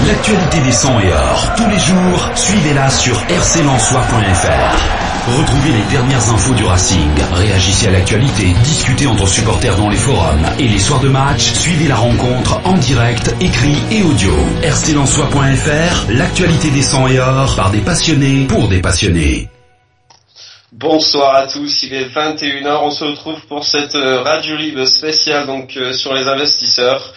L'actualité des sangs et or, tous les jours, suivez-la sur rclensoir.fr. Retrouvez les dernières infos du Racing, réagissez à l'actualité, discutez entre supporters dans les forums et les soirs de match, suivez la rencontre en direct, écrit et audio. rclensoir.fr, l'actualité des sangs et or, par des passionnés, pour des passionnés. Bonsoir à tous, il est 21h, on se retrouve pour cette Radio Libre spéciale donc sur les investisseurs.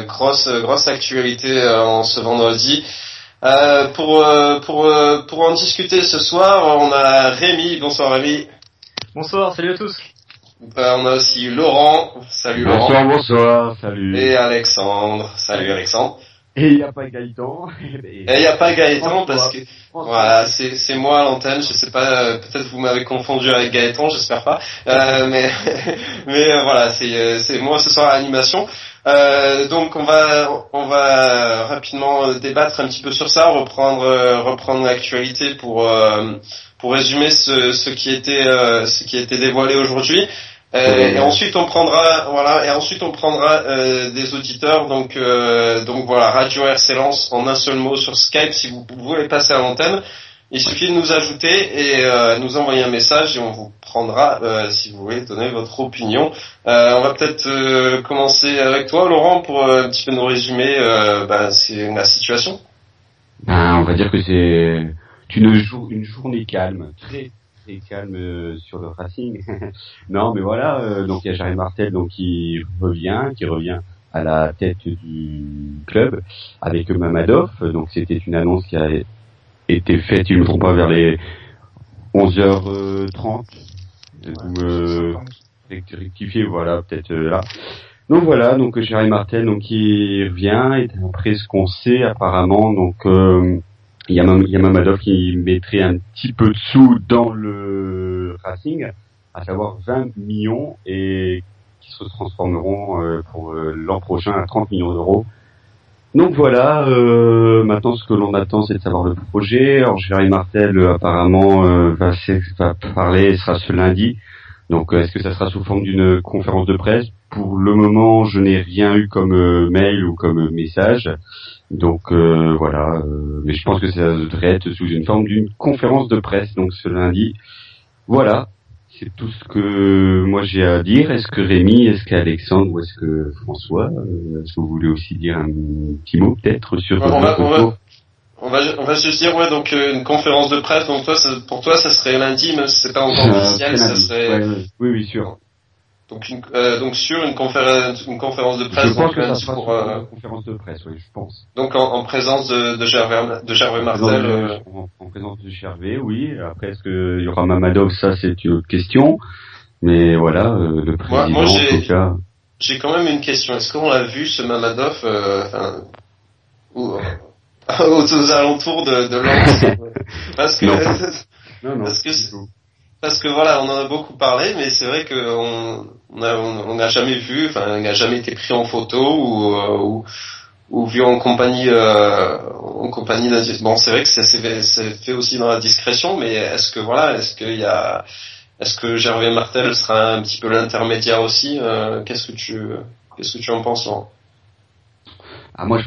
Grosse actualité en ce vendredi. Pour en discuter ce soir, on a Rémi. Bonsoir Rémi. Bonsoir, salut à tous. On a aussi Laurent. Salut Laurent. Bonsoir, salut. Et Alexandre. Salut Alexandre. Et il n'y a pas Gaëtan. Et il n'y a pas Gaëtan parce que voilà, c'est moi à l'antenne. Je sais pas, peut-être vous m'avez confondu avec Gaëtan, j'espère pas. Mais voilà, c'est moi ce soir à l'animation. Donc on va rapidement débattre un petit peu sur ça, reprendre l'actualité pour résumer ce qui était dévoilé aujourd'hui. Et ensuite on prendra des auditeurs donc voilà, Radio RC Lens en un seul mot sur Skype. Si vous voulez passer à l'antenne, il suffit de nous ajouter et nous envoyer un message et on vous prendra si vous voulez donner votre opinion. On va peut-être commencer avec toi Laurent pour un petit peu nous résumer c'est la situation. On va dire que c'est une journée calme, très calme sur le Racing. Non, mais voilà, donc il y a Jérémy Martel donc qui revient à la tête du club avec Mamadov. Donc c'était une annonce qui a été faite, si je ne me trompe pas, vers les 11h30. Rectifier, voilà, peut-être là. Donc voilà, donc Jérémy Martel donc qui revient, et après ce qu'on sait apparemment, donc il y a Mamadov qui mettrait un petit peu de sous dans le Racing, à savoir 20 millions, et qui se transformeront pour l'an prochain à 30 millions d'euros. Donc voilà, maintenant ce que l'on attend c'est de savoir le projet. Alors Jérémy Martel apparemment va parler, sera ce lundi. Donc est-ce que ça sera sous forme d'une conférence de presse? Pour le moment je n'ai rien eu comme mail ou comme message. Donc voilà, mais je pense que ça devrait être sous une forme d'une conférence de presse, donc ce lundi. Voilà, c'est tout ce que moi j'ai à dire. Est-ce que Rémi, est-ce qu'Alexandre ou est-ce que François, est-ce que vous voulez aussi dire un petit mot peut-être sur on va juste dire donc une conférence de presse. Donc pour toi ça serait lundi, même si c'est pas encore officiel, ça serait. Oui, sûr. Donc sur une conférence de presse. Je pense que ça sera pour une conférence de presse, oui, je pense. Donc en présence de Jérémy Martel. En présence de Gervais, oui. Après, est-ce qu'il y aura Mamadov? Ça, c'est une autre question. Mais voilà, le président, moi, en tout cas. J'ai quand même une question. Est-ce qu'on l'a vu ce Mamadov aux alentours de Lens? Parce que non. Parce que voilà, on en a beaucoup parlé, mais c'est vrai que on n'a jamais vu, il n'a jamais été pris en photo ou vu en compagnie d'un. Bon, c'est vrai que c'est fait aussi dans la discrétion, mais est-ce que Jérémy Martel sera un petit peu l'intermédiaire aussi? Qu'est-ce que tu en penses, Laurent? Moi, je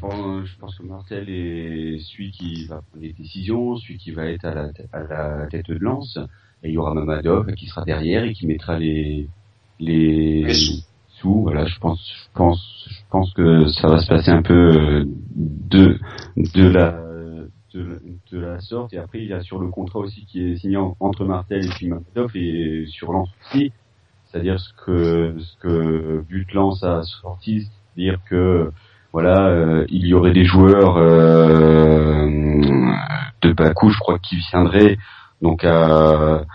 pense que Martel est celui qui va prendre les décisions, celui qui va être à la tête de Lens. Et il y aura Mamadov qui sera derrière et qui mettra les sous. Voilà, je pense que ça va se passer un peu de la sorte. Et après, il y a sur le contrat aussi qui est signé entre Martel et puis Mamadov, et sur Lens aussi. C'est-à-dire ce que But Lens a sorti, c'est-à-dire que voilà, il y aurait des joueurs de Bakou, je crois, qui viendraient donc à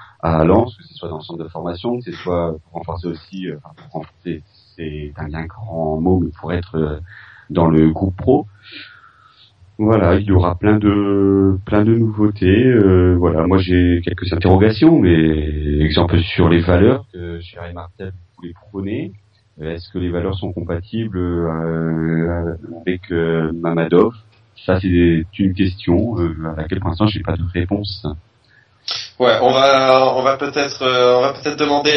Lens, que ce soit dans le centre de formation, que ce soit pour renforcer aussi, pour renforcer, c'est un bien grand mot, mais pour être dans le groupe pro. Voilà, il y aura plein de nouveautés. Voilà, moi j'ai quelques interrogations, mais exemple sur les valeurs que Jérémy Martel voulait prôner. Est-ce que les valeurs sont compatibles avec Mamadov? Ça c'est une question à laquelle pour l'instant j'ai pas de réponse. Ouais, on va peut-être demander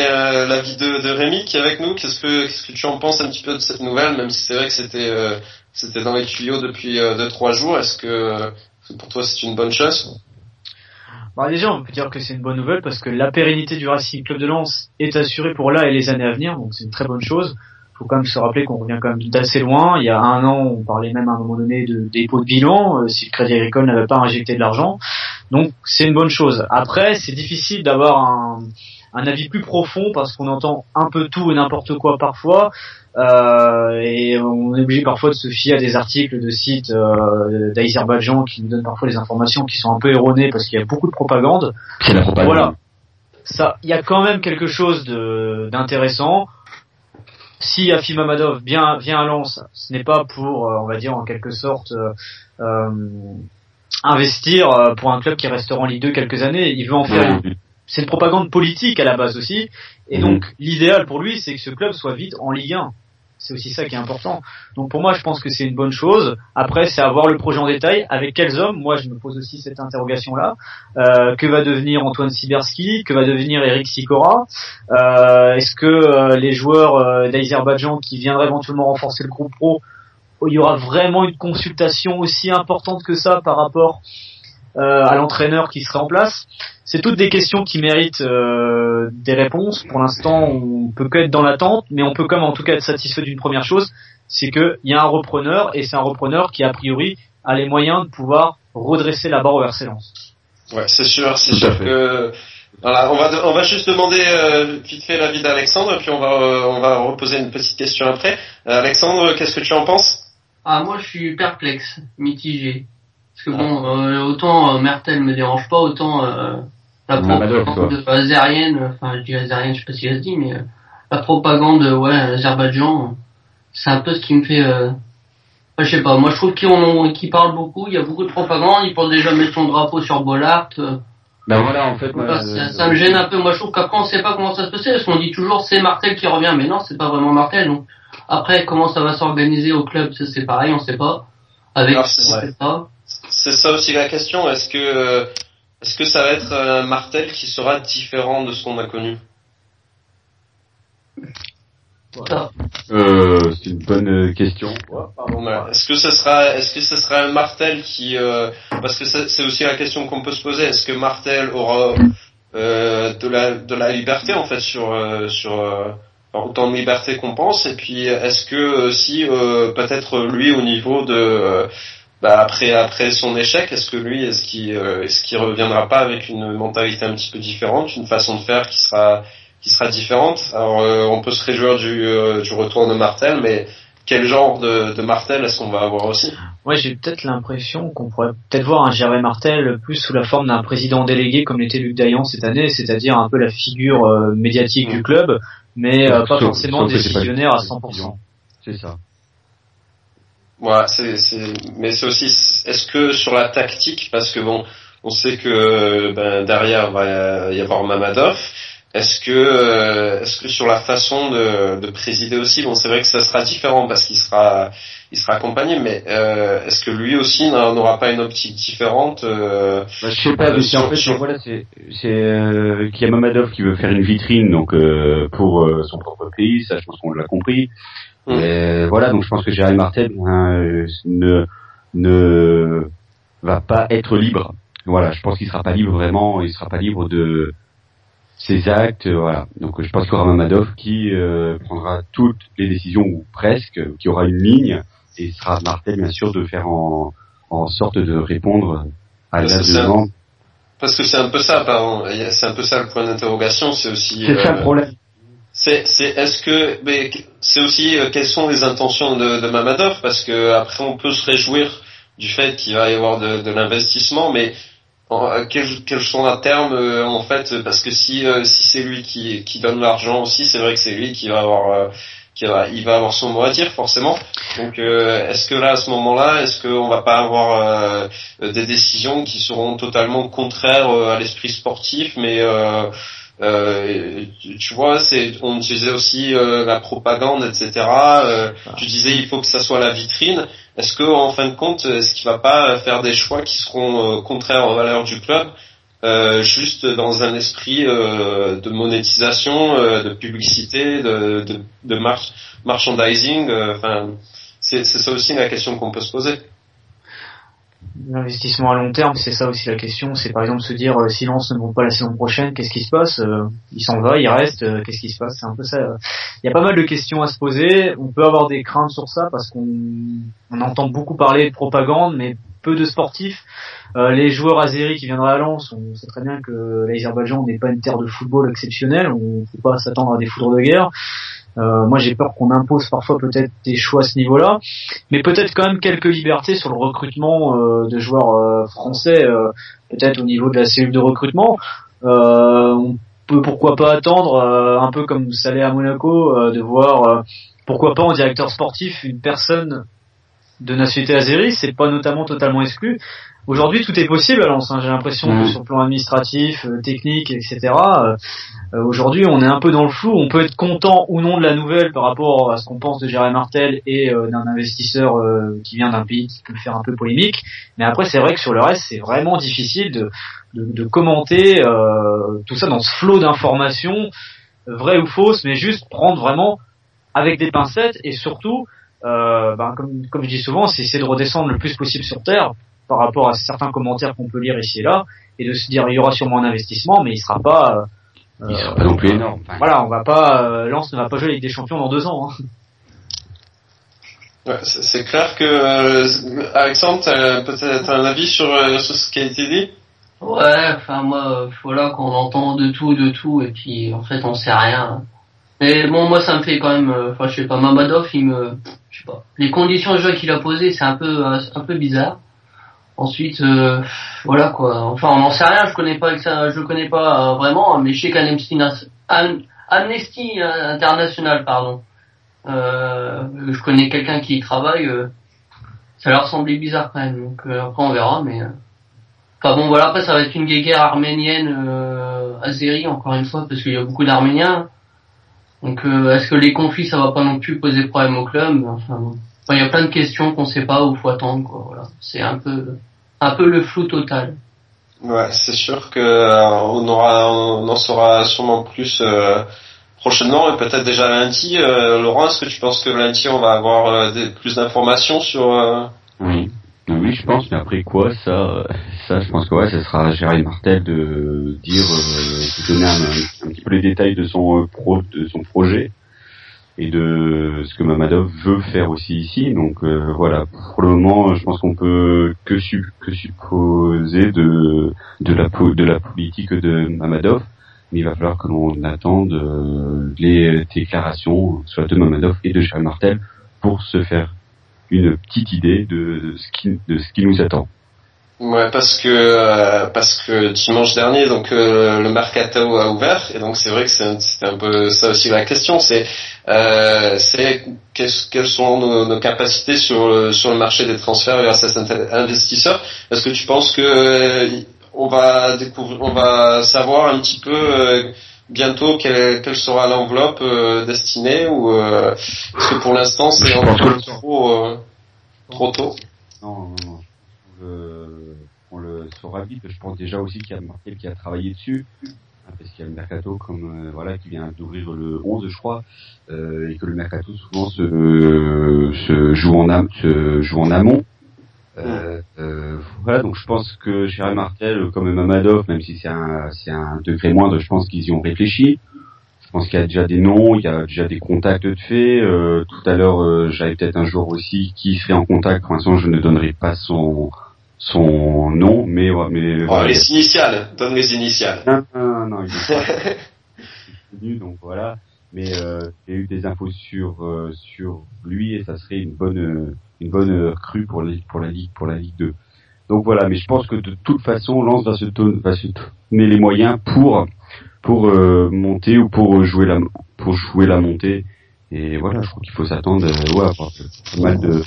l'avis de Rémi qui est avec nous. Qu'est-ce que tu en penses un petit peu de cette nouvelle, même si c'est vrai que c'était dans les tuyaux depuis 2-3 jours. Est-ce que pour toi c'est une bonne chose? Bah déjà, on peut dire que c'est une bonne nouvelle parce que la pérennité du Racing Club de Lens est assurée pour là et les années à venir, donc c'est une très bonne chose. Faut quand même se rappeler qu'on revient quand même d'assez loin. Il y a un an, on parlait même à un moment donné de dépôt de bilan si le Crédit Agricole n'avait pas injecté de l'argent. Donc c'est une bonne chose. Après, c'est difficile d'avoir un avis plus profond parce qu'on entend un peu tout et n'importe quoi parfois. Et on est obligé parfois de se fier à des articles de sites d'Azerbaïdjan qui nous donnent parfois des informations qui sont un peu erronées parce qu'il y a beaucoup de propagande. C'est la propagande. Voilà. Ça, il y a quand même quelque chose d'intéressant. Si Afim Mamadov vient à Lens, ce n'est pas pour, on va dire en quelque sorte, investir pour un club qui restera en Ligue 2 quelques années. Il veut en faire. C'est une propagande politique à la base aussi. Et donc l'idéal pour lui, c'est que ce club soit vite en Ligue 1. C'est aussi ça qui est important. Donc pour moi, je pense que c'est une bonne chose. Après, c'est à voir le projet en détail. Avec quels hommes? Moi, je me pose aussi cette interrogation-là. Que va devenir Antoine Siberski? Que va devenir Eric Sikora? Est-ce que les joueurs d'Azerbaïdjan qui viendraient éventuellement renforcer le groupe pro, il y aura vraiment une consultation aussi importante que ça par rapport à l'entraîneur qui serait en place? C'est toutes des questions qui méritent des réponses. Pour l'instant, on peut que être dans l'attente, mais on peut comme en tout cas être satisfait d'une première chose, c'est qu'il y a un repreneur, et c'est un repreneur qui a priori a les moyens de pouvoir redresser la barre au RC Lens. Ouais, c'est sûr que voilà, on va juste demander vite fait l'avis d'Alexandre, et puis on va reposer une petite question après. Alexandre, qu'est-ce que tu en penses? Moi je suis perplexe, mitigé. Parce que bon, autant Mertel me dérange pas, autant la propagande azérienne, enfin je dis azérienne, je sais pas si elle se dit, mais la propagande Azerbaïdjan, c'est un peu ce qui me fait je sais pas, moi je trouve qu'ils parlent beaucoup, il y a beaucoup de propagande, ils pensent déjà mettre son drapeau sur Bollard. Ben voilà, en fait, ça me gêne un peu. Moi je trouve qu'après on sait pas comment ça se passe, parce qu'on dit toujours c'est Martel qui revient, mais non, c'est pas vraiment Martel. Donc après comment ça va s'organiser au club, ça c'est pareil, on sait pas. Avec c'est ça aussi la question. Est-ce que ça va être un Martel qui sera différent de ce qu'on a connu? Voilà. C'est une bonne question. Est-ce que ce sera un Martel qui parce que c'est aussi la question qu'on peut se poser. Est-ce que Martel aura de la liberté en fait sur autant de liberté qu'on pense, et puis est-ce que si peut-être lui au niveau de après son échec, est-ce qu'il reviendra pas avec une mentalité un petit peu différente, une façon de faire qui sera différente? Alors on peut se réjouir du retour de Martel, mais quel genre de Martel est-ce qu'on va avoir aussi? Ouais, j'ai peut-être l'impression qu'on pourrait peut-être voir un Gervais Martel plus sous la forme d'un président délégué comme l'était Luc Dayan cette année, c'est-à-dire un peu la figure médiatique du club, mais pas forcément décisionnaire à 100%. C'est ça. Voilà, mais c'est aussi, est-ce que sur la tactique, parce que bon, on sait que derrière va y avoir Mamadov. Est-ce que sur la façon de présider aussi, bon, c'est vrai que ça sera différent parce qu'il sera accompagné, mais est-ce que lui aussi n'aura pas une optique différente? Je sais pas, mais en fait, voilà, c'est qu'il y a Mamadov qui veut faire une vitrine, donc pour son propre pays, ça, je pense qu'on l'a compris. Et voilà, donc je pense que Gérard Martel ne va pas être libre. Voilà, je pense qu'il sera pas libre vraiment, il sera pas libre de ses actes, voilà. Donc je pense qu'il y aura Mamadov qui prendra toutes les décisions, ou presque, qui aura une ligne, et il sera Martel bien sûr de faire en sorte de répondre à la demande. Parce que c'est un peu ça, pardon, c'est un peu ça le point d'interrogation, c'est aussi... C'est ça le problème. Est-ce que, mais c'est aussi quelles sont les intentions de Mamadov, parce que après on peut se réjouir du fait qu'il va y avoir de l'investissement, mais quels sont à terme en fait, parce que si c'est lui qui donne l'argent aussi, c'est vrai que c'est lui qui va avoir il va avoir son mot à dire forcément. Donc est-ce que là à ce moment-là, est-ce qu'on va pas avoir des décisions qui seront totalement contraires à l'esprit sportif, mais tu vois, on disait aussi la propagande, etc. Tu disais il faut que ça soit la vitrine. Est-ce que en fin de compte, est-ce qu'il va pas faire des choix qui seront contraires aux valeurs du club? juste dans un esprit de monétisation, de publicité, de merchandising. Enfin, c'est ça aussi la question qu'on peut se poser. L'investissement à long terme, c'est ça aussi la question. C'est par exemple se dire si Lens ne monte pas la saison prochaine, qu'est-ce qui se passe? Il s'en va, il reste, qu'est-ce qui se passe? C'est un peu ça. Il y a pas mal de questions à se poser. On peut avoir des craintes sur ça parce qu'on entend beaucoup parler de propagande, mais peu de sportifs. Les joueurs azéris qui viendraient à Lens, on sait très bien que l'Azerbaïdjan n'est pas une terre de football exceptionnelle. On ne peut pas s'attendre à des foudres de guerre. Moi j'ai peur qu'on impose parfois peut-être des choix à ce niveau-là, mais peut-être quand même quelques libertés sur le recrutement de joueurs français, peut-être au niveau de la cellule de recrutement. On peut pourquoi pas attendre, un peu comme ça l'est à Monaco, de voir pourquoi pas en directeur sportif une personne de nationalité azérie. C'est pas notamment totalement exclu. Aujourd'hui, tout est possible à Lens. J'ai l'impression que sur le plan administratif, technique, etc. Aujourd'hui, on est un peu dans le flou. On peut être content ou non de la nouvelle par rapport à ce qu'on pense de Jérémy Martel et d'un investisseur qui vient d'un pays qui peut faire un peu polémique. Mais après, c'est vrai que sur le reste, c'est vraiment difficile de commenter tout ça dans ce flot d'informations, vraies ou fausses, mais juste prendre vraiment avec des pincettes et surtout, comme je dis souvent, c'est essayer de redescendre le plus possible sur terre par rapport à certains commentaires qu'on peut lire ici et là, et de se dire il y aura sûrement un investissement, mais il sera pas non plus énorme. Enfin, voilà, on va pas Lens ne va pas jouer la Ligue des Champions dans 2 ans. Ouais, c'est clair que Alexandre, t'as peut-être un avis sur ce qui a été dit. Ouais, enfin moi, voilà, qu'on entend de tout, et puis en fait on sait rien. Mais bon, moi ça me fait quand même, je sais pas, Mamadov, je sais pas, les conditions de jeu qu'il a posées, c'est un peu bizarre. Ensuite, voilà quoi. Enfin, on n'en sait rien. Je connais pas vraiment, mais je sais qu'Amnesty International, je connais quelqu'un qui y travaille. Ça leur semblait bizarre quand même. Donc après on verra, mais. Enfin bon, voilà. Après ça va être une guéguerre arménienne, azérie encore une fois, parce qu'il y a beaucoup d'Arméniens. Donc est-ce que les conflits ça va pas non plus poser problème au club? Enfin, il y a plein de questions qu'on sait pas où faut attendre quoi. Voilà. C'est un peu le flou total. Ouais, c'est sûr que on en saura sûrement plus prochainement et peut-être déjà lundi. Laurent, est-ce que tu penses que lundi on va avoir plus d'informations sur Oui, je pense, mais après quoi, ça, je pense que ouais, ça sera à Jérémy Martel de dire, de donner un petit peu les détails de son projet et de ce que Mamadov veut faire aussi ici. Donc voilà, pour le moment, je pense qu'on peut que supposer de la politique de Mamadov, mais il va falloir que l'on attende les déclarations, soit de Mamadov et de Jérémy Martel, pour se faire une petite idée de ce qui nous attend. Ouais, parce que dimanche dernier, donc le mercato a ouvert, et donc c'est vrai que c'était un peu ça aussi la question, c'est quelles sont nos capacités sur le marché des transferts grâce à cet investisseur. Est-ce que tu penses que on va savoir un petit peu bientôt quelle sera l'enveloppe destinée, ou est-ce que pour l'instant c'est encore trop tôt? Non. On le saura vite. Je pense déjà aussi qu'il y a Martel qui a travaillé dessus, parce qu'il y a le mercato qui vient d'ouvrir le 11, je crois, et que le mercato souvent se joue en amont. Voilà, donc je pense que Jérémy Martel, comme Mamadov, même si c'est un degré moindre, je pense qu'ils y ont réfléchi. Je pense qu'il y a déjà des noms, il y a déjà des contacts de fait. Tout à l'heure, j'avais peut-être un joueur aussi qui serait en contact. Pour l'instant, je ne donnerai pas son nom, mais voilà. Les initiales, donne les initiales. Non, il est pas connu, donc voilà. Mais il y a eu des infos sur lui, et ça serait une bonne recrue pour la Ligue 2. Donc voilà, mais je pense que de toute façon, Lens va se donner les moyens pour monter ou pour jouer la montée. Et voilà, je crois qu'il faut s'attendre à avoir pas mal de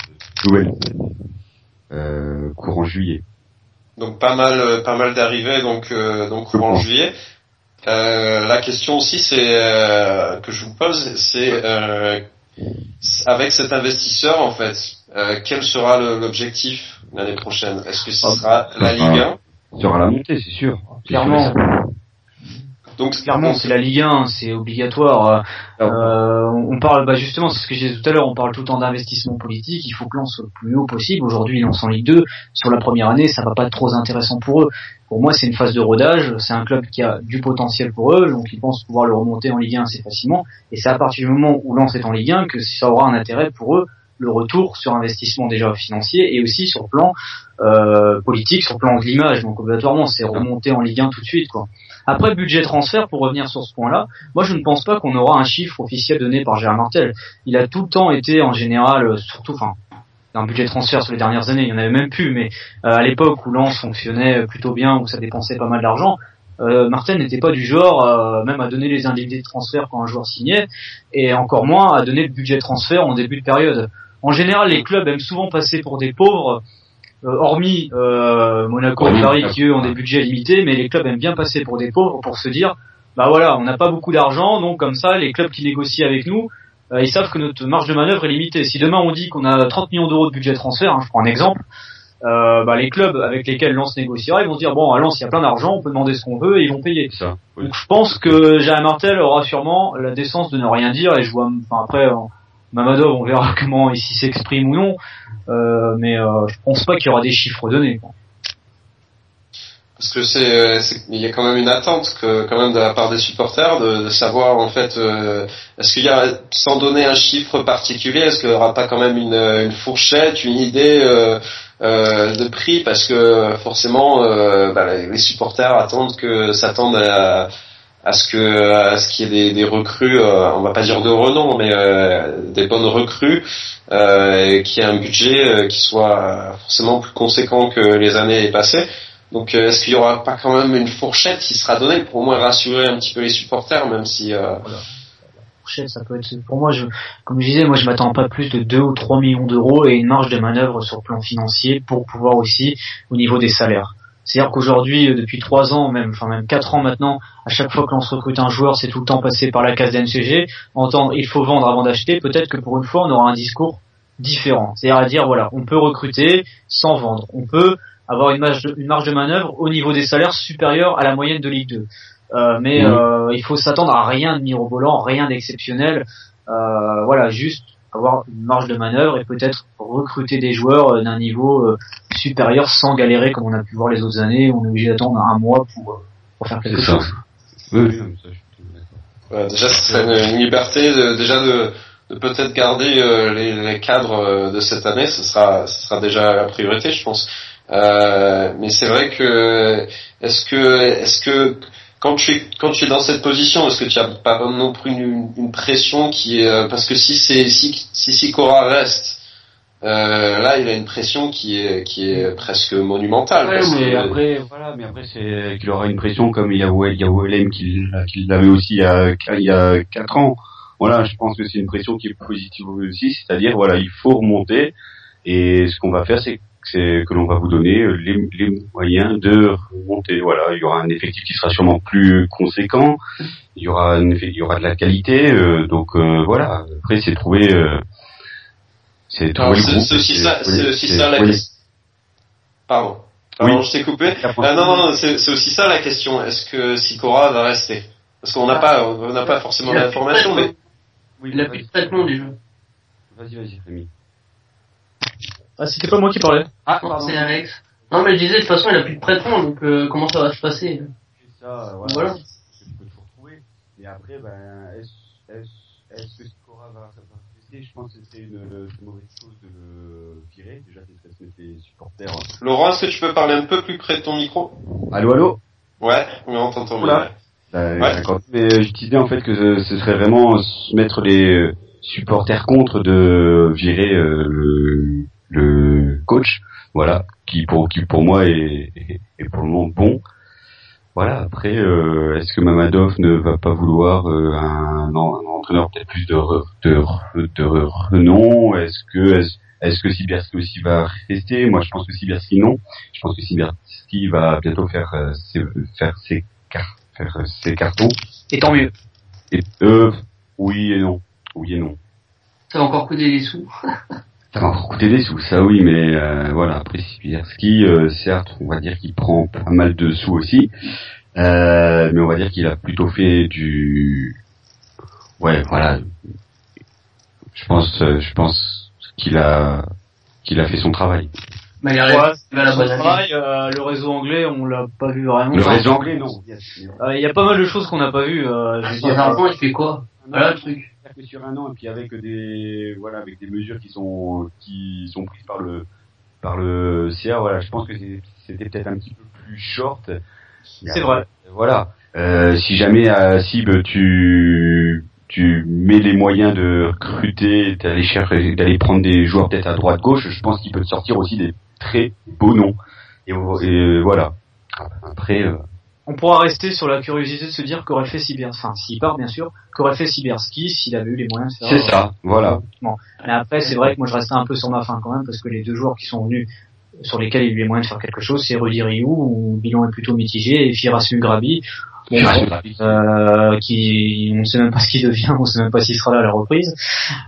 nouvelles courant juillet. Donc pas mal d'arrivées donc courant juillet. La question aussi que je vous pose, c'est avec cet investisseur en fait, quel sera l'objectif l'année prochaine? Est-ce que ce sera la Ligue 1 Sera la montée, c'est sûr. Clairement. Donc clairement, c'est la Ligue 1, c'est obligatoire. On parle, justement, c'est ce que je disais tout à l'heure, on parle tout le temps d'investissement politique. Il faut que Lens soit le plus haut possible. Aujourd'hui, Lens en Ligue 2. Sur la première année, ça va pas être trop intéressant pour eux. Pour moi, c'est une phase de rodage. C'est un club qui a du potentiel pour eux, donc ils pensent pouvoir le remonter en Ligue 1 assez facilement. Et c'est à partir du moment où Lens est en Ligue 1 que ça aura un intérêt pour eux, le retour sur investissement déjà financier et aussi sur le plan politique, sur le plan de l'image. Donc obligatoirement, c'est remonter en Ligue 1 tout de suite, quoi. Après, budget transfert, pour revenir sur ce point-là, moi je ne pense pas qu'on aura un chiffre officiel donné par Gérard Martel. Il a tout le temps été en général, surtout, un budget transfert sur les dernières années, il y en avait même plus, mais à l'époque où Lens fonctionnait plutôt bien, où ça dépensait pas mal d'argent, Martel n'était pas du genre même à donner les indemnités de transfert quand un joueur signait, et encore moins à donner le budget transfert en début de période. En général, les clubs aiment souvent passer pour des pauvres, hormis Monaco et Paris qui eux ont des budgets limités, mais les clubs aiment bien passer pour des pauvres pour se dire on n'a pas beaucoup d'argent, donc comme ça les clubs qui négocient avec nous, ils savent que notre marge de manœuvre est limitée. Si demain on dit qu'on a 30 millions d'euros de budget de transfert, je prends un exemple, les clubs avec lesquels Lens négociera, ils vont se dire à Lens il y a plein d'argent, on peut demander ce qu'on veut et ils vont payer. Ça, oui. Donc je pense que Gérard Martel aura sûrement la décence de ne rien dire, et je vois après Mamadov, on verra comment il s'y s'exprime ou non, mais je pense pas qu'il y aura des chiffres donnés, quoi. Parce que il y a quand même une attente quand même de la part des supporters de savoir en fait est-ce qu'il y a, sans donner un chiffre particulier, est-ce qu'il y aura pas quand même une fourchette, une idée de prix, parce que forcément les supporters s'attendent à ce qu'il y ait des recrues, on va pas dire de renom, mais des bonnes recrues, et qu'il y ait un budget qui soit forcément plus conséquent que les années passées. Donc est-ce qu'il y aura pas quand même une fourchette qui sera donnée pour au moins rassurer un petit peu les supporters, même si fourchette, ça peut être, pour moi, comme je disais, je m'attends pas plus de 2 ou 3 millions d'euros et une marge de manœuvre sur le plan financier pour pouvoir aussi au niveau des salaires. C'est-à-dire qu'aujourd'hui, depuis 3 ans, même 4 ans maintenant, à chaque fois que l'on se recrute un joueur, c'est tout le temps passé par la case d'NCG. Il faut vendre avant d'acheter. Peut-être que pour une fois, on aura un discours différent. C'est-à-dire à dire, on peut recruter sans vendre. On peut avoir une marge de manœuvre au niveau des salaires supérieure à la moyenne de Ligue 2. Il faut s'attendre à rien de mirobolant, rien d'exceptionnel. Juste avoir une marge de manœuvre et peut-être recruter des joueurs d'un niveau supérieur sans galérer comme on a pu voir les autres années où on est obligé d'attendre un mois pour faire quelque chose. Oui, ça, je suis d'accord. Déjà, ce serait une liberté de peut-être garder les cadres de cette année. Ce sera déjà la priorité, je pense. Mais c'est vrai que est-ce que quand tu es dans cette position, est-ce que tu as pas non plus une pression qui est parce que si Sykora reste, là il a une pression qui est presque monumentale. Ouais, mais après c'est qu'il aura une pression comme il y a OLM qui l'avait aussi il y a 4 ans. Voilà, je pense que c'est une pression qui est positive aussi, c'est-à-dire il faut remonter, et ce qu'on va faire c'est que l'on va vous donner les moyens de remonter. Voilà, il y aura un effectif qui sera sûrement plus conséquent, il y aura de la qualité, donc voilà. Après c'est trouver c'est aussi ça la question. Pardon, je t'ai coupé. Non, c'est aussi ça la question. Est-ce que Sykora va rester? Parce qu'on n'a pas forcément l'information, mais il a plus de traitement déjà. Vas-y, Rémi. C'était pas moi qui parlais. C'est Alex. Non, mais je disais, de toute façon, il a plus de traitement, donc comment ça va se passer? C'est ça, voilà. Je peux tout retrouver. Et après, est-ce que Sykora va rester? Je pense que c'est une mauvaise chose de le virer. Déjà, c'est ce que les supporters. Laurent, est-ce que tu peux parler un peu plus près de ton micro? Allô? Ouais, on t'entend bien. D'accord. Mais je disais en fait que ce serait vraiment se mettre les supporters contre de virer le coach, voilà, qui pour moi est pour le moment bon. Voilà. Après, est-ce que Mamadov ne va pas vouloir un entraîneur peut-être plus de renom? Est-ce que Sibierski aussi va rester? Moi, je pense que Sibierski non. Je pense que Sibierski va bientôt faire ses cartons. Et tant mieux. Et oui et non. Ça va encore coûter des sous. Ça va encore coûter des sous, ça oui, mais voilà, après Sibierski, certes, on va dire qu'il prend pas mal de sous aussi, mais on va dire qu'il a plutôt fait ouais, voilà, je pense qu'il a fait son travail. Mais le réseau anglais, on l'a pas vu vraiment. Le réseau anglais, non. Il y a pas mal de choses qu'on n'a pas vu. Il fait quoi? Voilà le truc. Sur un an, et puis avec des mesures qui sont prises par le CA, voilà, je pense que c'était peut-être un petit peu plus short. C'est vrai. Voilà. Si jamais à Sib tu mets les moyens de recruter, d'aller prendre des joueurs peut-être à droite gauche, je pense qu'il peut te sortir aussi des très beaux noms. Et voilà. Après. On pourra rester sur la curiosité de se dire qu'aurait fait Sibierski, enfin s'il part bien sûr, qu'aurait fait Sibierski s'il avait eu les moyens de faire. C'est ça, voilà. Bon. Mais après c'est vrai que moi je restais un peu sur ma faim quand même parce que les deux joueurs qui sont venus sur lesquels il y a eu les moyens de faire quelque chose, c'est Rudy Rioux où le bilan est plutôt mitigé et Firasmu Grabi. Qui on ne sait même pas ce qu'il devient, on ne sait même pas s'il sera là à la reprise.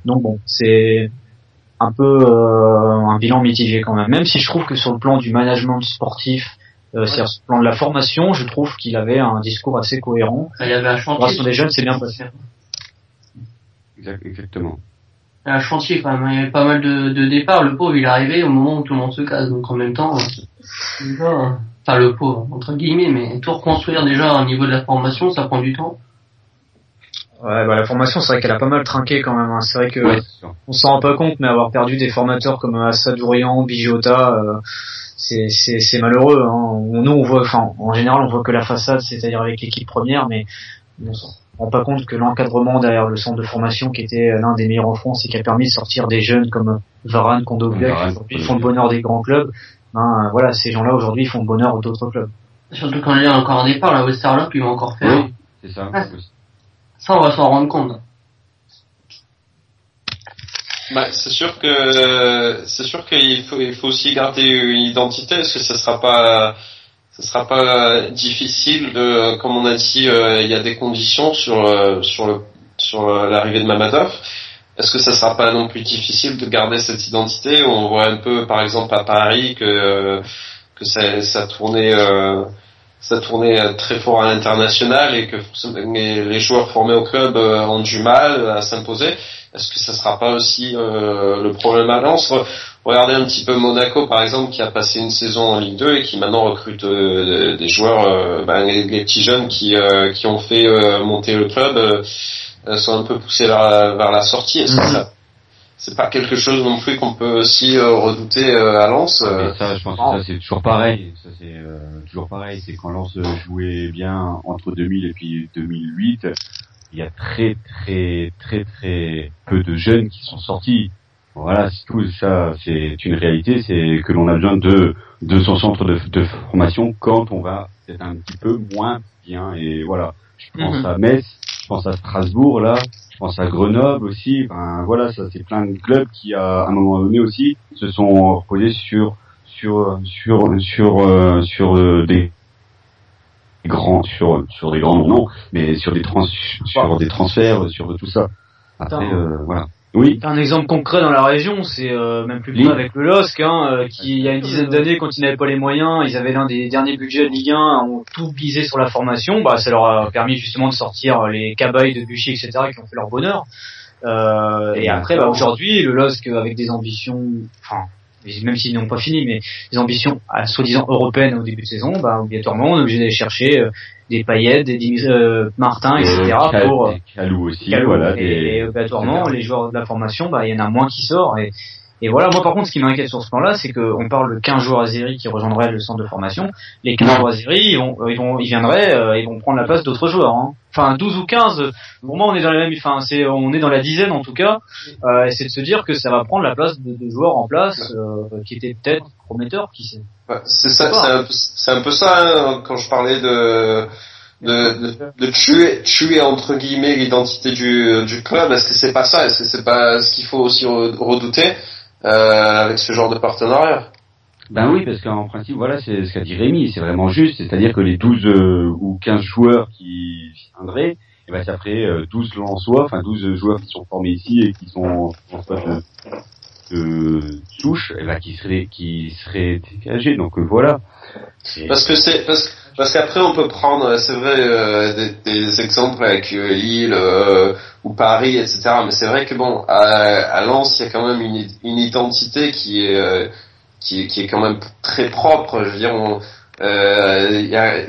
Donc bon, c'est un peu un bilan mitigé quand même si je trouve que sur le plan du management sportif, c'est-à-dire sur le plan de la formation, je trouve qu'il avait un discours assez cohérent. Il y avait un chantier. Des jeunes, c'est bien passé. Exactement. Un chantier quand même, il y avait pas mal de départs. Le pauvre, il est arrivé au moment où tout le monde se casse, donc en même temps, enfin le pauvre entre guillemets, mais tout reconstruire déjà au niveau de la formation, ça prend du temps. Ouais, la formation, c'est vrai qu'elle a pas mal trinqué quand même. C'est vrai que on s'en rend pas compte, mais avoir perdu des formateurs comme Assad Ourian, Bigiota, c'est malheureux. Nous, on voit, en général, on voit que la façade, c'est-à-dire avec l'équipe première, mais on se rend pas compte que l'encadrement derrière le centre de formation, qui était l'un des meilleurs en France et qui a permis de sortir des jeunes comme Varane, Kondogbia, qui aujourd'hui font le bonheur des grands clubs. Voilà, ces gens-là aujourd'hui ils font le bonheur d'autres clubs. Surtout quand il y a encore un départ, la Westerlo, ils vont encore faire. Oui, c'est ça. Ça, on va s'en rendre compte. C'est sûr qu'il faut aussi garder une identité, parce que ça sera pas difficile de, comme on a dit, il y a des conditions sur l'arrivée de Mamadov. Est-ce que ça sera pas non plus difficile de garder cette identité? On voit un peu, par exemple, à Paris que ça tournait très fort à l'international et que les joueurs formés au club ont du mal à s'imposer. Est-ce que ça sera pas aussi le problème à Lens? Regardez un petit peu Monaco, par exemple, qui a passé une saison en Ligue 2 et qui maintenant recrute des joueurs, les petits jeunes qui ont fait monter le club sont un peu poussés vers la sortie. Est-ce que ça, c'est pas quelque chose non plus qu'on peut aussi redouter à Lens? Ça, je pense que ça c'est toujours pareil. Ça c'est toujours pareil. C'est quand Lens jouait bien entre 2000 et puis 2008, il y a très peu de jeunes qui sont sortis. Voilà, c'est tout. Ça, c'est une réalité. C'est que l'on a besoin de son centre de formation quand on va peut-être un petit peu moins bien. Et voilà, je pense à Metz. Je pense à Strasbourg là, je pense à Grenoble aussi. Voilà, ça c'est plein de clubs qui à un moment donné aussi se sont reposés sur des grands noms, mais sur des transferts, sur tout ça. Après voilà. Oui. Un exemple concret dans la région, c'est même plus près avec le LOSC, qui il y a une dizaine d'années, quand ils n'avaient pas les moyens, ils avaient l'un des derniers budgets de Ligue 1, ont tout misé sur la formation. Ça leur a permis justement de sortir les Cabaye, de Buchy, etc., qui ont fait leur bonheur. Et après, aujourd'hui, le LOSC avec des ambitions, même s'ils n'ont pas fini, mais des ambitions soi-disant européennes au début de saison, obligatoirement, on est obligé d'aller chercher des Payet, des Martin, etc. pour Calou aussi, Calou, voilà. Et obligatoirement, les joueurs de la formation, il y en a moins qui sortent. Et voilà, moi par contre, ce qui m'inquiète sur ce plan-là, c'est qu'on parle de 15 joueurs azéris qui rejoindraient le centre de formation. Les 15 joueurs azéris, ils vont prendre la place d'autres joueurs. Enfin, 12 ou 15, pour moi, on est dans la même, on est dans la dizaine en tout cas. Et c'est de se dire que ça va prendre la place de joueurs en place, qui étaient peut-être prometteurs, qui sait. C'est ça, c'est un peu ça, quand je parlais de tuer entre guillemets l'identité du club. Est-ce que c'est pas ça? Est-ce que c'est pas ce qu'il faut aussi redouter avec ce genre de partenariat? Oui, parce qu'en principe, voilà, c'est ce qu'a dit Rémi, c'est vraiment juste, c'est-à-dire que les 12 ou 15 joueurs qui viendraient, ça ferait 12 Lensois, 12 joueurs qui sont formés ici et qui sont souche, qui serait dégagé. Donc voilà. Parce qu'après on peut prendre, c'est vrai, des exemples avec Lille ou Paris, etc. Mais c'est vrai que bon, à Lens, il y a quand même une identité qui est quand même très propre. Je veux dire, il y a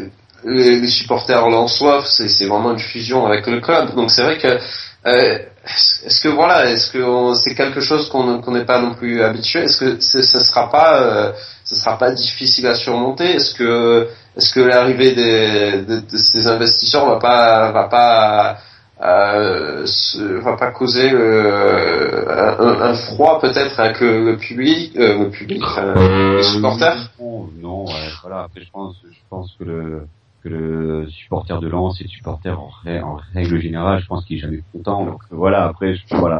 les supporters lensois, c'est vraiment une fusion avec le club. Donc c'est vrai que est-ce que c'est quelque chose qu'on n'est pas non plus habitué? Est-ce que ce sera pas difficile à surmonter? Est-ce que l'arrivée de ces investisseurs va pas causer un froid peut-être avec le public, les supporters? Non, voilà. Après, je pense que le supporter de Lens et le supporter en règle générale, je pense qu'il est jamais content. Donc voilà. Après, je pense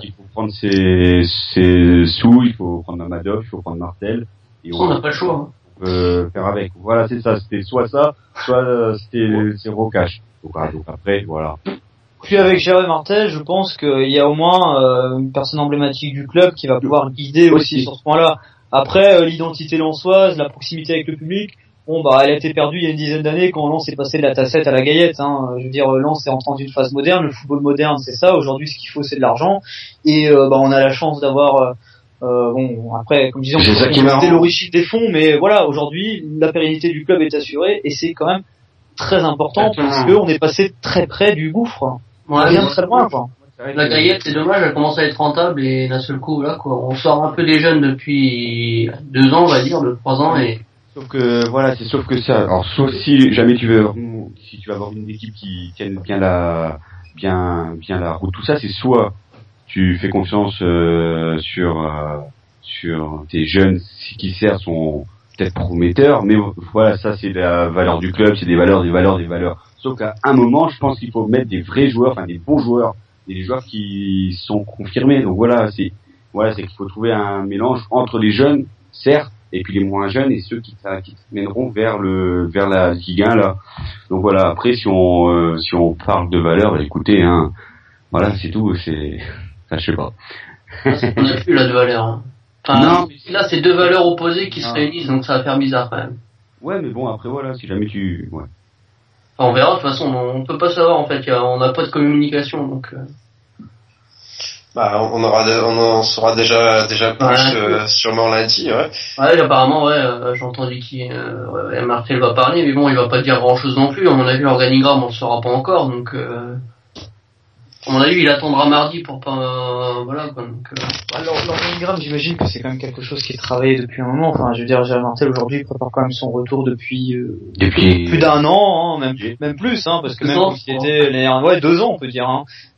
qu'il faut prendre ses sous, il faut prendre Mamadov, il faut prendre Martel. Et on n'a pas le choix. On peut faire avec. Voilà, c'est ça. C'était soit ça, soit c'est Rocache. Donc après, voilà. Puis avec Jérôme Martel, je pense qu'il y a au moins une personne emblématique du club qui va pouvoir guider aussi sur ce point-là. Après, l'identité lensoise, la proximité avec le public, bon elle a été perdue il y a une dizaine d'années quand Lens est passé de la tassette à la gaillette. Je veux dire, Lens est entré dans une phase moderne. Le football moderne, c'est ça. Aujourd'hui, ce qu'il faut, c'est de l'argent. Et on a la chance d'avoir après, comme je disais, c'était l'origine des fonds, mais voilà, aujourd'hui, la pérennité du club est assurée et c'est quand même très important parce qu'on est passé très près du gouffre. Ouais, bien très loin, quoi. La gaillette, c'est dommage, elle commence à être rentable et d'un seul coup, là, quoi, on sort un peu des jeunes depuis 2 ans, on va dire, 3 ans et... Sauf que ça, alors, sauf si jamais tu veux avoir une équipe qui tienne bien la route, tout ça, c'est soit tu fais confiance sur tes jeunes qui certes sont peut-être prometteurs, mais voilà, ça c'est la valeur du club, c'est des valeurs. Sauf qu'à un moment, je pense qu'il faut mettre des vrais joueurs, enfin des bons joueurs, des joueurs qui sont confirmés. Donc c'est qu'il faut trouver un mélange entre les jeunes, certes, et puis les moins jeunes et ceux qui mèneront vers la Ligue 1 là. Donc voilà, après si on parle de valeur, écoutez, voilà, c'est tout, je sais pas. On n'a plus là de valeur. Enfin, non, là c'est 2 valeurs opposées qui se réunissent, donc ça va faire bizarre quand même. Ouais, mais bon, après voilà, si jamais Enfin, on verra, de toute façon, on peut pas savoir en fait, on n'a pas de communication, donc... on en saura déjà plus sûrement lundi, ouais. Ouais, apparemment, j'ai entendu Martel va parler, mais bon, il va pas dire grand chose non plus. À mon avis, l'organigramme, on le saura pas encore, donc à mon avis, il attendra mardi pour pas, voilà, quoi, donc. Alors, l'organigramme, j'imagine que c'est quand même quelque chose qui est travaillé depuis un moment. Enfin, je veux dire, Jérôme Martel aujourd'hui prépare quand même son retour depuis plus d'1 an, même plus, parce que même quand il était 2 ans, on peut dire,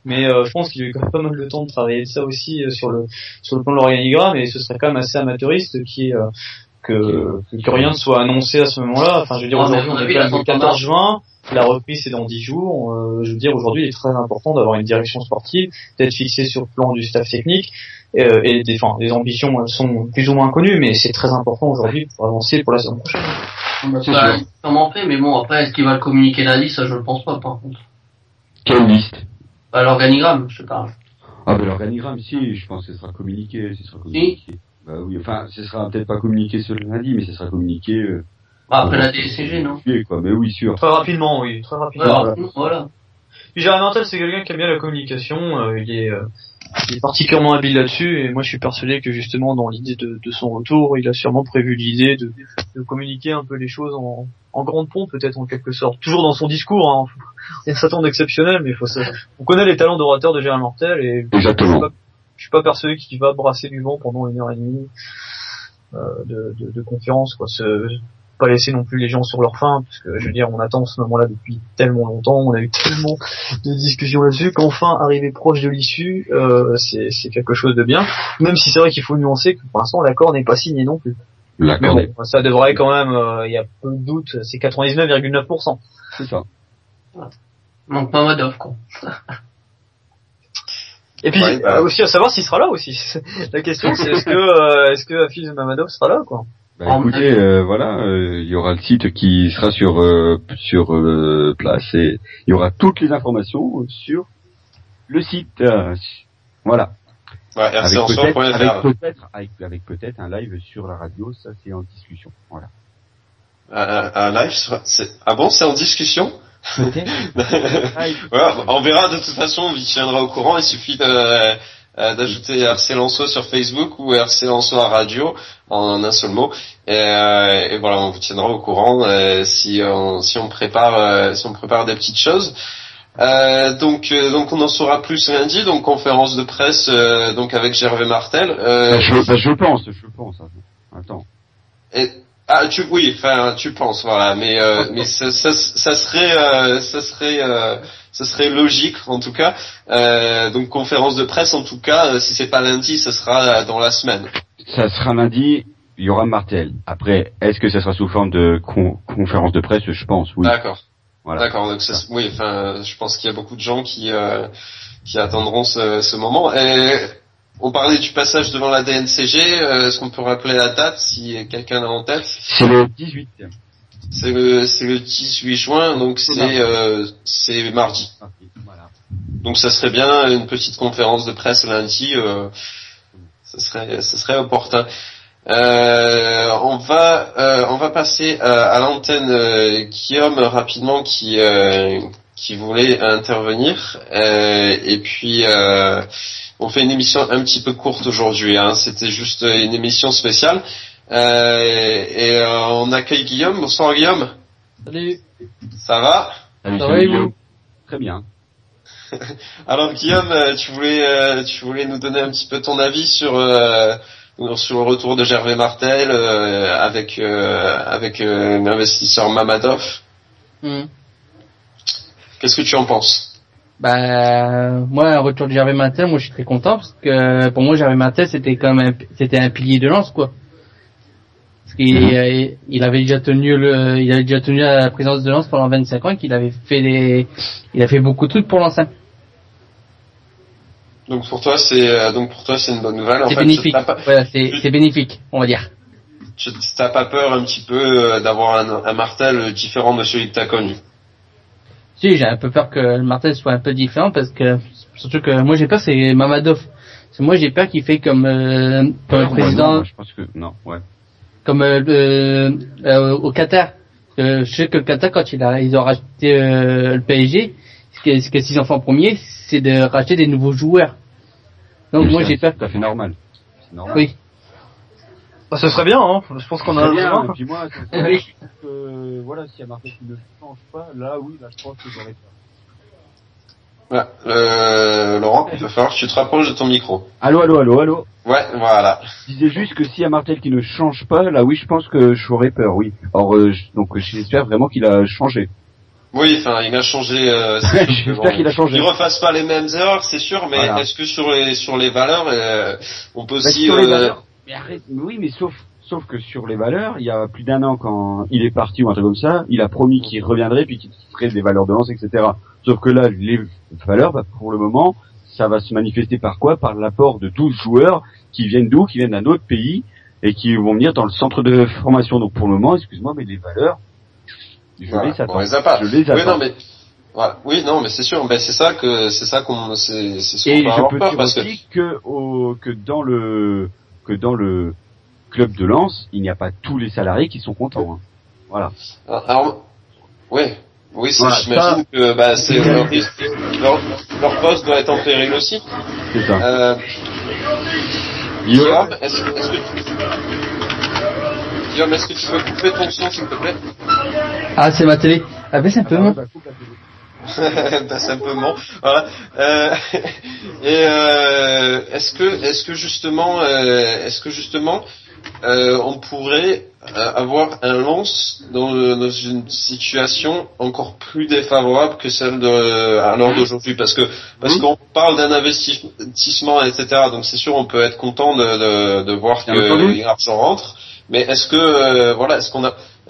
Mais je pense qu'il a eu quand même pas mal de temps de travailler de ça aussi sur le plan de l'organigramme, et ce serait quand même assez amateuriste que rien ne soit annoncé à ce moment-là. Enfin, je veux dire, aujourd'hui on est quand même le 14 juin, la reprise c'est dans 10 jours. Je veux dire, aujourd'hui il est très important d'avoir une direction sportive, d'être fixé sur le plan du staff technique, et les ambitions elles sont plus ou moins connues, mais c'est très important aujourd'hui pour avancer pour la saison prochaine. C'est sûrement fait, mais bon, après est-ce qu'il va le communiquer lundi, ça je le pense pas, par contre. Quelle liste? L'organigramme, je te parle. L'organigramme, si, je pense que ce sera communiqué. Si? Bah oui, enfin, ce sera peut-être pas communiqué ce lundi, mais ce sera communiqué. Après la DSCG, non? Mais oui, sûr. Très rapidement, oui, très rapidement. Voilà. Puis Jérôme Martel, c'est quelqu'un qui aime bien la communication, il est particulièrement habile là-dessus, et moi je suis persuadé que justement dans l'idée de son retour, il a sûrement prévu l'idée de communiquer un peu les choses en grande pompe, peut-être en quelque sorte. Toujours dans son discours, il y a un certain d'exceptionnel, mais on connaît les talents d'orateur de Jérôme Martel, et exactement. Je suis pas persuadé qu'il va brasser du vent pendant 1h30 de conférence, quoi. Pas laisser non plus les gens sur leur faim, parce que je veux dire, on attend ce moment-là depuis tellement longtemps, on a eu tellement de discussions là-dessus qu'enfin arriver proche de l'issue, c'est quelque chose de bien. Même si c'est vrai qu'il faut nuancer que pour l'instant l'accord n'est pas signé non plus. L'accord. Mais bon, ça devrait quand même, il y a peu de doute, c'est 99,9%. C'est ça. Donc Mamadov, quoi. Et puis aussi à savoir s'il sera là aussi. La question c'est est-ce que Hafiz Mamadov sera là, quoi. Écoutez, il y aura le site qui sera sur place, et il y aura toutes les informations sur le site. Voilà. Ouais, rclensois.fr. Avec peut-être un live sur la radio, ça c'est en discussion. Voilà. Un live ah bon, c'est en discussion? Ouais, on verra, de toute façon, on tiendra au courant. Il suffit d'ajouter RC Lensois sur Facebook ou RC Lensois Radio en un seul mot. Et voilà, on vous tiendra au courant si on prépare des petites choses. Donc on en saura plus lundi. Donc conférence de presse donc avec Gervais Martel. Je pense. Attends. Tu penses, voilà, mais ça serait logique en tout cas. Donc conférence de presse en tout cas, si c'est pas lundi, ça sera dans la semaine. Ça sera lundi, il y aura Martel. Après, est-ce que ça sera sous forme de conférence de presse? Je pense, oui. D'accord. Voilà. D'accord, donc oui, je pense qu'il y a beaucoup de gens qui attendront ce moment. Et on parlait du passage devant la DNCG. Est-ce qu'on peut rappeler la date si quelqu'un l'a en tête? C'est le 18. C'est le 18 juin, donc c'est mardi. Voilà. Donc ça serait bien une petite conférence de presse lundi. Ça serait opportun. On va passer à l'antenne Guillaume rapidement qui voulait intervenir et puis on fait une émission un petit peu courte aujourd'hui, hein. C'était juste une émission spéciale et on accueille Guillaume. Bonsoir Guillaume. Salut. Ça va? Salut Guillaume. Très bien. Alors Guillaume, tu voulais nous donner un petit peu ton avis sur le retour de Gervais Martel avec l'investisseur Mamadov. Qu'est-ce que tu en penses? Moi, un retour de Gervais Martel, moi je suis très content parce que pour moi Gervais Martel c'était un pilier de Lens, quoi. Parce qu'il il avait déjà tenu à la présidence de Lens pendant 25 ans et qu'il avait il a fait beaucoup de trucs pour Lens. Donc pour toi c'est une bonne nouvelle. C'est bénéfique. Voilà, c'est bénéfique, on va dire. T'as pas peur un petit peu d'avoir un Martel différent de celui que t'as connu? Si, j'ai un peu peur que le Martel soit un peu différent parce que surtout que moi j'ai peur c'est Mamadov. Parce que moi j'ai peur qu'il fait comme le président. Je pense que non, ouais. Comme au Qatar. Je sais que le Qatar quand ils ont racheté le PSG, ce que s'ils en font en premier, c'est de racheter des nouveaux joueurs. Donc oui, moi j'ai peur. C'est tout à fait normal. C'est normal. Oui. Bah, ce serait bien, hein. Je pense qu'on a bien. Et puis moi, oui. voilà, s'il y a Martel qui ne change pas, là je pense que j'aurais peur. Ouais, Laurent, il va falloir que tu te rapproches de ton micro. Allô. Ouais, voilà. Je disais juste que s'il y a Martel qui ne change pas, là oui, je pense que j'aurais peur, oui. Alors, donc j'espère vraiment qu'il a changé. Oui, il a changé. J'espère qu'il a changé. Il refasse pas les mêmes erreurs, c'est sûr, mais voilà. Est-ce que sur les valeurs, on peut aussi... Mais arrête, oui, mais sauf que sur les valeurs, il y a plus d'un an quand il est parti ou un truc comme ça, il a promis qu'il reviendrait puis qu'il ferait des valeurs de lance, etc. Sauf que là, les valeurs, pour le moment, ça va se manifester par quoi? Par l'apport de 12 joueurs qui viennent d'où? Qui viennent d'un autre pays et qui vont venir dans le centre de formation. Donc pour le moment, excuse-moi, mais les valeurs, je les attends. Oui, non, mais voilà. Oui, non, mais c'est sûr. Ben c'est ça qu'on peut avoir peur parce que dans le club de Lens, il n'y a pas tous les salariés qui sont contents. Hein. Voilà. Alors, oui, voilà, j'imagine que leur poste doit être en péril aussi. C'est ça. Guillaume, est-ce que tu peux couper ton son, s'il te plaît? Ah, c'est ma télé. Ah, baisse un peu, non? C'est un peu bon. Voilà. Est-ce que justement, on pourrait avoir un Lens dans une situation encore plus défavorable que celle à l'heure d'aujourd'hui, parce qu'on parle d'un investissement, etc. Donc c'est sûr, on peut être content de voir que l'argent rentre, mais est-ce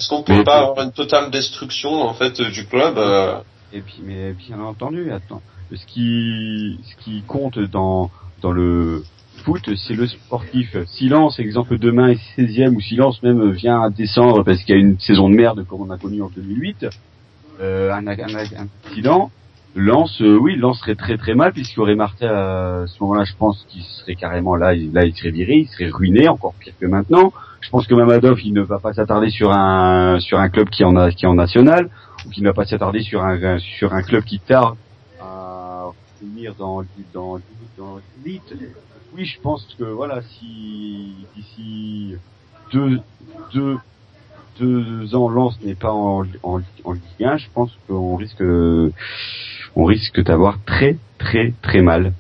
qu'on peut pas avoir une totale destruction en fait du club? Et puis, mais bien entendu, attends. Ce qui compte dans le foot, c'est le sportif. Si Lens, exemple, demain est 16e, ou si Lens même vient à descendre parce qu'il y a une saison de merde comme on a connu en 2008, un accident, Lens, oui, Lens serait très très mal puisqu'il y aurait Martel à ce moment-là. Je pense qu'il serait carrément là, il serait viré, il serait ruiné, encore pire que maintenant. Je pense que Mamadov, il ne va pas s'attarder sur un club qui est en national, ou qui ne va pas s'attarder sur un club qui tarde à finir dans l'élite. Oui, je pense que voilà, si d'ici deux ans Lens n'est pas en Ligue 1, je pense qu'on risque d'avoir très très très mal.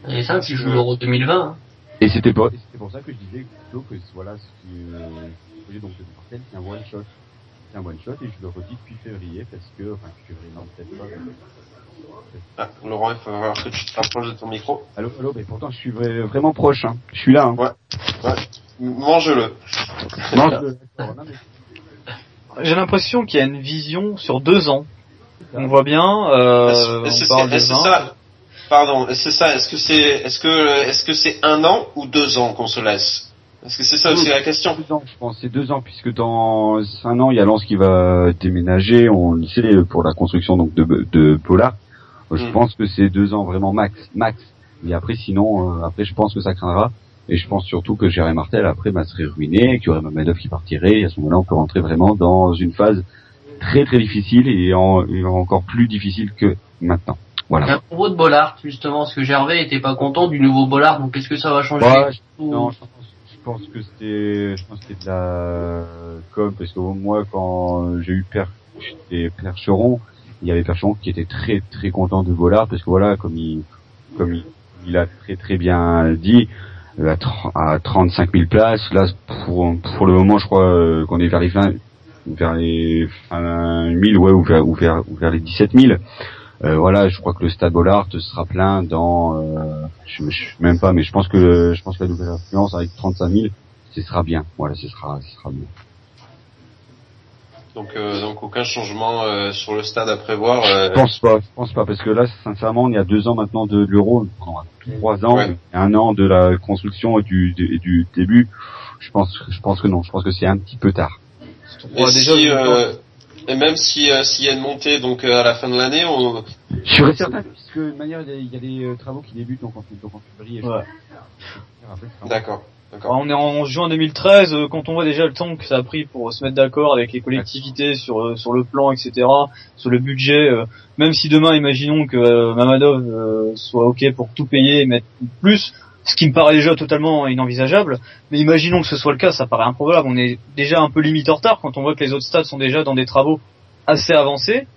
Et ça, tu joues l'Euro 2020. Hein. Et c'était pour ça que je disais plutôt que voilà, ce projet donc de Martel, c'est un one shot. C'est un one shot et je le redis depuis février parce que non, peut-être pas. Ah, Laurent, il faut voir que tu te rapproches de ton micro. Allô, mais pourtant je suis vraiment proche, hein. Je suis là, hein. Ouais. Mange-le. J'ai l'impression qu'il y a une vision sur 2 ans. On voit bien, on parle de 20. Ça, pardon, c'est ça. Est-ce que c'est 1 an ou 2 ans qu'on se laisse? Est-ce que c'est ça aussi la question? 2 ans, je pense. C'est 2 ans puisque dans 1 an, il y a Lens qui va déménager. On le sait pour la construction donc de Pollard. Je pense que c'est 2 ans vraiment max. Et après, sinon, après, je pense que ça craindra. Et je pense surtout que Jérémy Martel après serait ruiné, qu'il y aurait Mamadov qui partirait. Et à ce moment-là, on peut rentrer vraiment dans une phase très très difficile et encore plus difficile que maintenant. Voilà. À propos de Bollard, justement, parce que Gervais était pas content du nouveau Bollard, donc est-ce que ça va changer? Non, je pense que c'était de la com, parce que moi, quand j'ai eu Percheron, il y avait Percheron qui était très très content de Bollard, parce que voilà, comme il a très très bien dit, à 35 000 places, là, pour le moment, je crois qu'on est vers les 20 000, ouais, ou vers les 17 000. Voilà, je crois que le stade Bollard sera plein dans, je même pas, mais je pense que la nouvelle influence avec 35 000, ce sera bien. Voilà, ce sera bien. Donc aucun changement sur le stade à prévoir. Je pense pas, parce que là, sincèrement, il y a 2 ans maintenant de l'Euro, pendant 3 ans, ouais. 1 an de la construction et du début. Je pense que non. Je pense que c'est un petit peu tard. Et même s'il y a une montée donc à la fin de l'année, je serais certain, puisque de manière il y a des travaux qui débutent donc en février. Ouais. D'accord. On est en juin 2013, quand on voit déjà le temps que ça a pris pour se mettre d'accord avec les collectivités sur le plan, etc., sur le budget, même si demain, imaginons que Mamadov soit ok pour tout payer et mettre plus, ce qui me paraît déjà totalement inenvisageable, mais imaginons que ce soit le cas, ça paraît improbable. On est déjà un peu limite en retard quand on voit que les autres stades sont déjà dans des travaux assez avancés,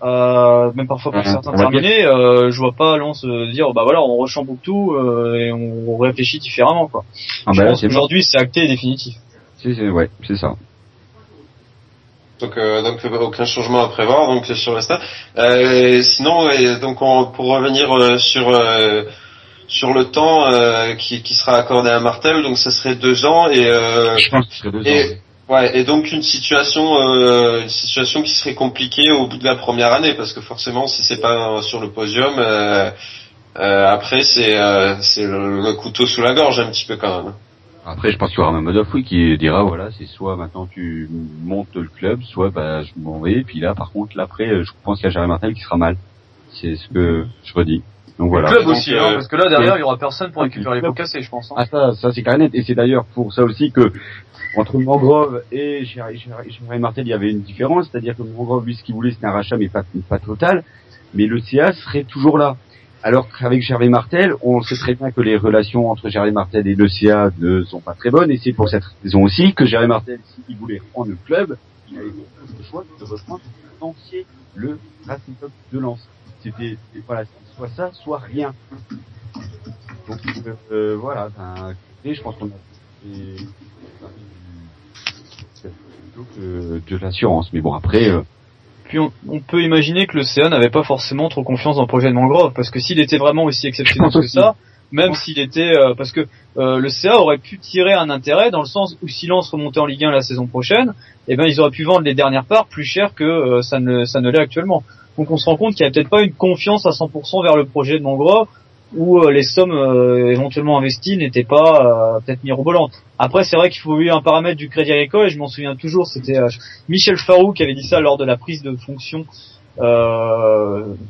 même parfois pour certains terminés. Je vois pas Lens dire bah voilà, on rechamboule tout et on réfléchit différemment, quoi. Je pense qu'aujourd'hui c'est acté et définitif. C'est ça. Donc aucun changement à prévoir donc sur le stade. Sinon donc pour revenir sur le temps qui sera accordé à Martel, donc ça serait 2 ans et je pense que ce serait 2 ans. Ouais, et donc une situation qui serait compliquée au bout de la première année, parce que forcément si c'est pas sur le podium, après c'est le couteau sous la gorge un petit peu quand même. Après, je pense qu'il y aura Mamadov, qui dira voilà, c'est soit maintenant tu montes le club, soit je m'en vais. Et puis là, par contre, après, je pense qu'il y a Jérémy Martel qui sera mal. C'est ce que je redis. Donc voilà. Le club aussi, parce que là derrière il y aura personne pour récupérer les pots cassés, je pense. Hein. Ah ça c'est carré net. Et c'est d'ailleurs pour ça aussi que entre Mangrove et Jérémy Martel, il y avait une différence, c'est-à-dire que Mangrove, lui, ce qu'il voulait, c'était un rachat, mais pas total. Mais le CA serait toujours là. Alors qu'avec Jérémy Martel, on sait très bien que les relations entre Jérémy Martel et le CA ne sont pas très bonnes, et c'est pour cette raison aussi que Jérémy Martel, s'il voulait reprendre le club, il avait fait le choix de reprendre entier le Racing Club de Lens. C'était soit ça, soit rien. Donc voilà, et je pense qu'on a plutôt que de l'assurance, mais bon après. Puis on peut imaginer que le CA n'avait pas forcément trop confiance dans le projet de Mangrove, parce que s'il était vraiment aussi exceptionnel que ça, même s'il était, parce que le CA aurait pu tirer un intérêt dans le sens où si Lens remontait en Ligue 1 la saison prochaine, eh ben ils auraient pu vendre les dernières parts plus cher que ça ne l'est actuellement. Donc on se rend compte qu'il n'y a peut-être pas une confiance à 100% vers le projet de Mangrove, où les sommes éventuellement investies n'étaient pas peut-être mirobolantes. Après, c'est vrai qu'il faut eu un paramètre du Crédit Agricole, et je m'en souviens toujours, c'était Michel Farou qui avait dit ça lors de la prise de fonction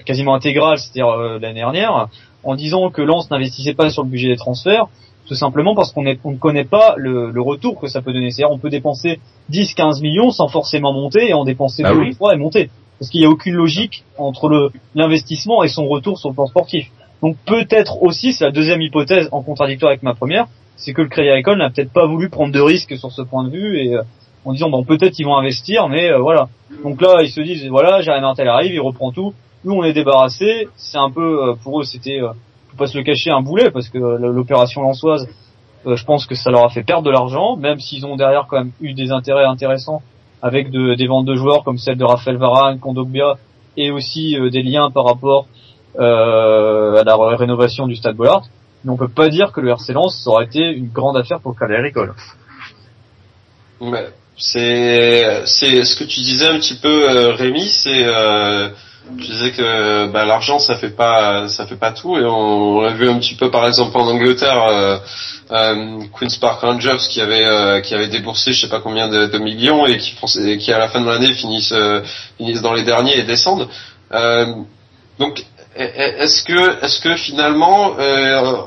quasiment intégrale, c'est-à-dire l'année dernière, en disant que Lens n'investissait pas sur le budget des transferts, tout simplement parce qu'on ne connaît pas le retour que ça peut donner. C'est-à-dire on peut dépenser 10-15 millions sans forcément monter et en dépenser 2 ou 3 et monter. Parce qu'il n'y a aucune logique entre l'investissement et son retour sur le plan sportif. Donc peut-être aussi, c'est la deuxième hypothèse en contradictoire avec ma première, c'est que le Crédit Agricole n'a peut-être pas voulu prendre de risques sur ce point de vue et en disant bon peut-être ils vont investir, mais voilà. Donc là ils se disent voilà, Jérémy Martel arrive, il reprend tout, nous on est débarrassés. C'est un peu pour eux c'était faut pas se le cacher un boulet parce que l'opération lensoise, je pense que ça leur a fait perdre de l'argent, même s'ils ont derrière quand même eu des intérêts intéressants avec des ventes de joueurs comme celle de Raphaël Varane, Kondogbia et aussi des liens par rapport à la rénovation du Stade Bollaert. Mais on peut pas dire que le RC Lens aurait été une grande affaire pour le Crédit Agricole. Ouais, c'est ce que tu disais un petit peu, Rémi, c'est tu disais que l'argent ça fait pas tout, et on l'a vu un petit peu par exemple en Angleterre, Queen's Park Rangers qui avait déboursé je sais pas combien de millions et qui à la fin de l'année finissent dans les derniers et descendent. Donc est-ce que finalement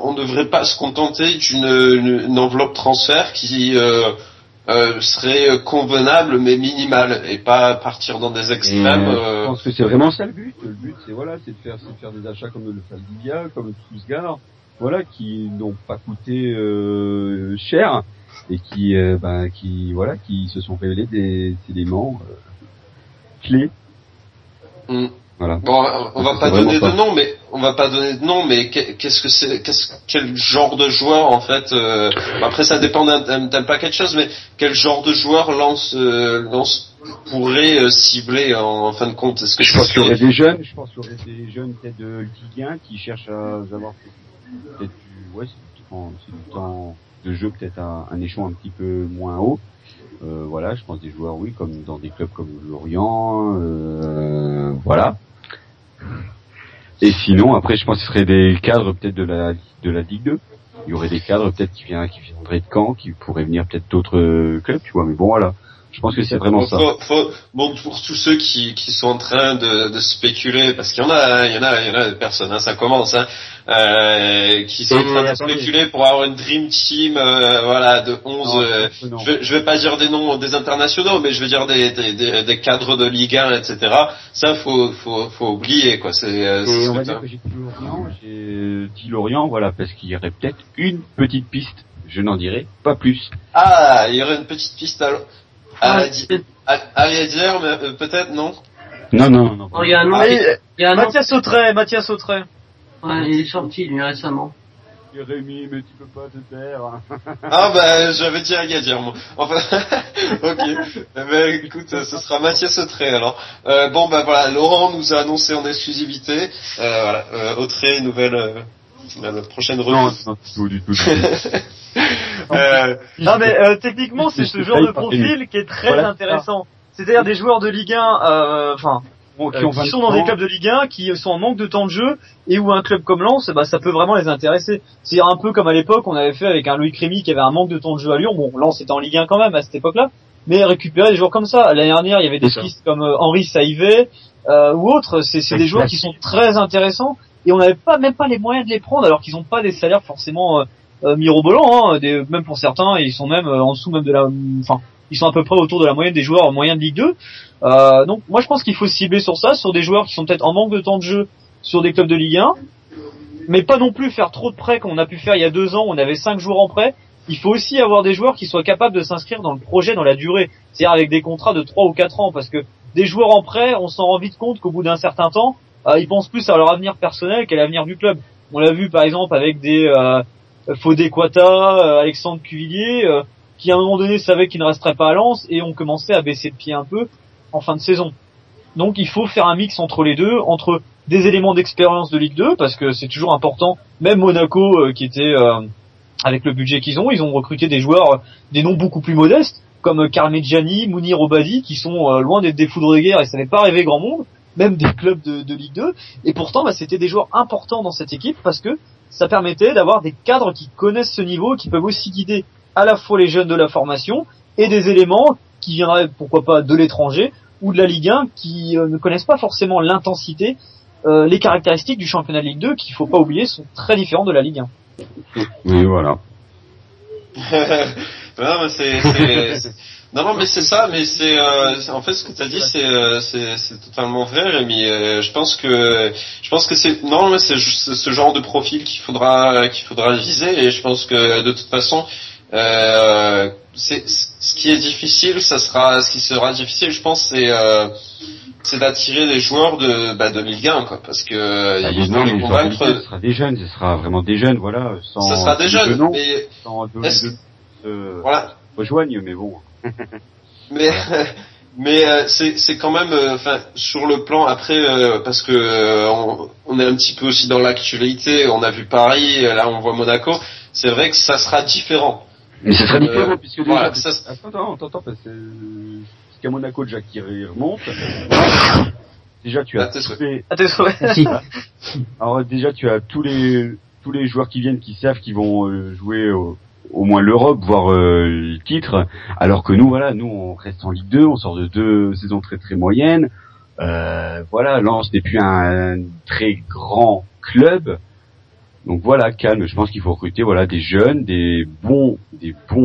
on ne devrait pas se contenter d'une enveloppe transfert qui serait convenable mais minimale et pas partir dans des extrêmes. Je pense que c'est vraiment ça le but. Le but c'est de faire des achats comme le Saldivia, comme le Sousgard, voilà, qui n'ont pas coûté cher et qui se sont révélés des éléments clés. Voilà. Bon, on va pas donner de nom, mais quel genre de joueur en fait après ça dépend d'un paquet de choses, mais quel genre de joueur Lens pourrait cibler en fin de compte? Est-ce que je pense qu'il y aurait des jeunes, peut-être de Ligue 1 qui cherchent à avoir peut-être du temps de jeu, peut-être un échelon un petit peu moins haut. Voilà, je pense des joueurs, oui, comme dans des clubs comme Lorient, voilà. Et sinon, après, je pense que ce serait des cadres peut-être de la Ligue 2. Il y aurait des cadres peut-être qui viendraient de Caen, qui pourraient venir peut-être d'autres clubs, tu vois. Mais bon, voilà. Je pense que c'est vraiment ça. Bon, pour tous ceux qui sont en train de spéculer, parce qu'il y en a des personnes, hein, ça commence, qui sont en train de spéculer pour avoir une dream team, de 11, je vais pas dire des noms des internationaux, mais je vais dire des cadres de Ligue 1, etc. Ça, faut oublier, quoi. Et on va dire que j'ai dit Lorient, voilà, parce qu'il y aurait peut-être une petite piste. Je n'en dirai pas plus. Ah, il y aurait une petite piste alors. À dire, mais peut-être non. Non. Oh, il y a un Mathias Autrey. Ouais, il est sorti lui récemment. Rémi, mais tu peux pas te taire. Ah j'avais dit à Gadir moi. Enfin, ok. Écoute, ce sera Mathias Autrey alors. Voilà, Laurent nous a annoncé en exclusivité. Autrey, nouvelle. La prochaine revue. Non, du tout. Non mais techniquement c'est ce genre de profil qui est très intéressant. C'est-à-dire des joueurs de Ligue 1, qui sont dans des clubs de Ligue 1, qui sont en manque de temps de jeu et où un club comme Lens, ça peut vraiment les intéresser. C'est un peu comme à l'époque on avait fait avec un Loïc Rémy qui avait un manque de temps de jeu à Lyon. Bon, Lens était en Ligue 1 quand même à cette époque-là, mais récupérer des joueurs comme ça. L'année dernière il y avait des pistes comme Henri Saivet ou autres. C'est des joueurs qui sont très intéressants et on n'avait même pas les moyens de les prendre alors qu'ils n'ont pas des salaires forcément mirobolants, même pour certains, ils sont même en dessous même ils sont à peu près autour de la moyenne des joueurs moyens de Ligue 2. Donc moi je pense qu'il faut cibler sur ça, sur des joueurs qui sont peut-être en manque de temps de jeu sur des clubs de Ligue 1, mais pas non plus faire trop de prêts comme on a pu faire il y a 2 ans, on avait 5 joueurs en prêt. Il faut aussi avoir des joueurs qui soient capables de s'inscrire dans le projet, dans la durée, c'est-à-dire avec des contrats de 3 ou 4 ans, parce que des joueurs en prêt, on s'en rend vite compte qu'au bout d'un certain temps, ils pensent plus à leur avenir personnel qu'à l'avenir du club. On l'a vu par exemple avec des Fodé Quata, Alexandre Cuvillier, qui à un moment donné savaient qu'ils ne resteraient pas à Lens et ont commencé à baisser de pied un peu en fin de saison. Donc il faut faire un mix entre les deux, entre des éléments d'expérience de Ligue 2, parce que c'est toujours important. Même Monaco, qui était avec le budget qu'ils ont recruté des joueurs, des noms beaucoup plus modestes, comme Carmegiani, Mounir Obadi, qui sont loin d'être des foudres de guerre et ça n'avait pas rêvé grand monde, même des clubs de Ligue 2. Et pourtant, c'était des joueurs importants dans cette équipe parce que ça permettait d'avoir des cadres qui connaissent ce niveau, qui peuvent aussi guider à la fois les jeunes de la formation et des éléments qui viendraient, pourquoi pas, de l'étranger, ou de la Ligue 1 qui ne connaissent pas forcément l'intensité, les caractéristiques du championnat de Ligue 2 qu'il faut pas oublier sont très différentes de la Ligue 1. Oui, voilà. Non, mais c'est ça, mais c'est en fait ce que tu as dit, c'est totalement vrai, Rémi. Je pense que c'est non, mais c'est ce genre de profil qu'il faudra viser, et je pense que de toute façon c'est ce qui est difficile, ce qui sera difficile, je pense, c'est d'attirer des joueurs de Ligue 1, quoi, parce que il faut les convaincre. Ce sera des jeunes, ce sera vraiment des jeunes, voilà, ça sera des jeunes, mais voilà, rejoignent, mais bon. mais c'est quand même, enfin, sur le plan après, parce que on est un petit peu aussi dans l'actualité, on a vu Paris, là on voit Monaco, c'est vrai que ça sera différent. Mais ça sera différent puisque déjà. Voilà, attends, parce qu'à Monaco déjà qui remonte. Déjà tu as alors déjà tu as tous les joueurs qui viennent qui savent qu'ils vont jouer au moins l'Europe, voire le titre, alors que nous on reste en Ligue 2, on sort de 2 saisons très très moyennes. Voilà, Lens n'est plus un très grand club. Donc voilà, calme, je pense qu'il faut recruter des jeunes, des bons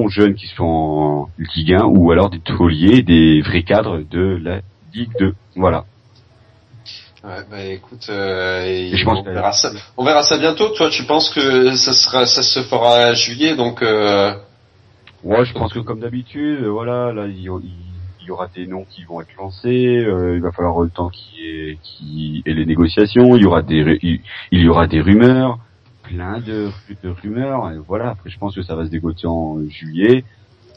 jeunes qui sont en Ligue 1, ou alors des tauliers, des vrais cadres de la Ligue 2. Voilà. Ouais, bah écoute, je pense on verra ça bientôt. Toi, tu penses que ça se fera à juillet, donc Ouais, je pense que comme d'habitude, là il y aura des noms qui vont être lancés, il va falloir le temps qui ait les négociations, il y aura des rumeurs, plein de rumeurs, et voilà, après je pense que ça va se dégoter en juillet.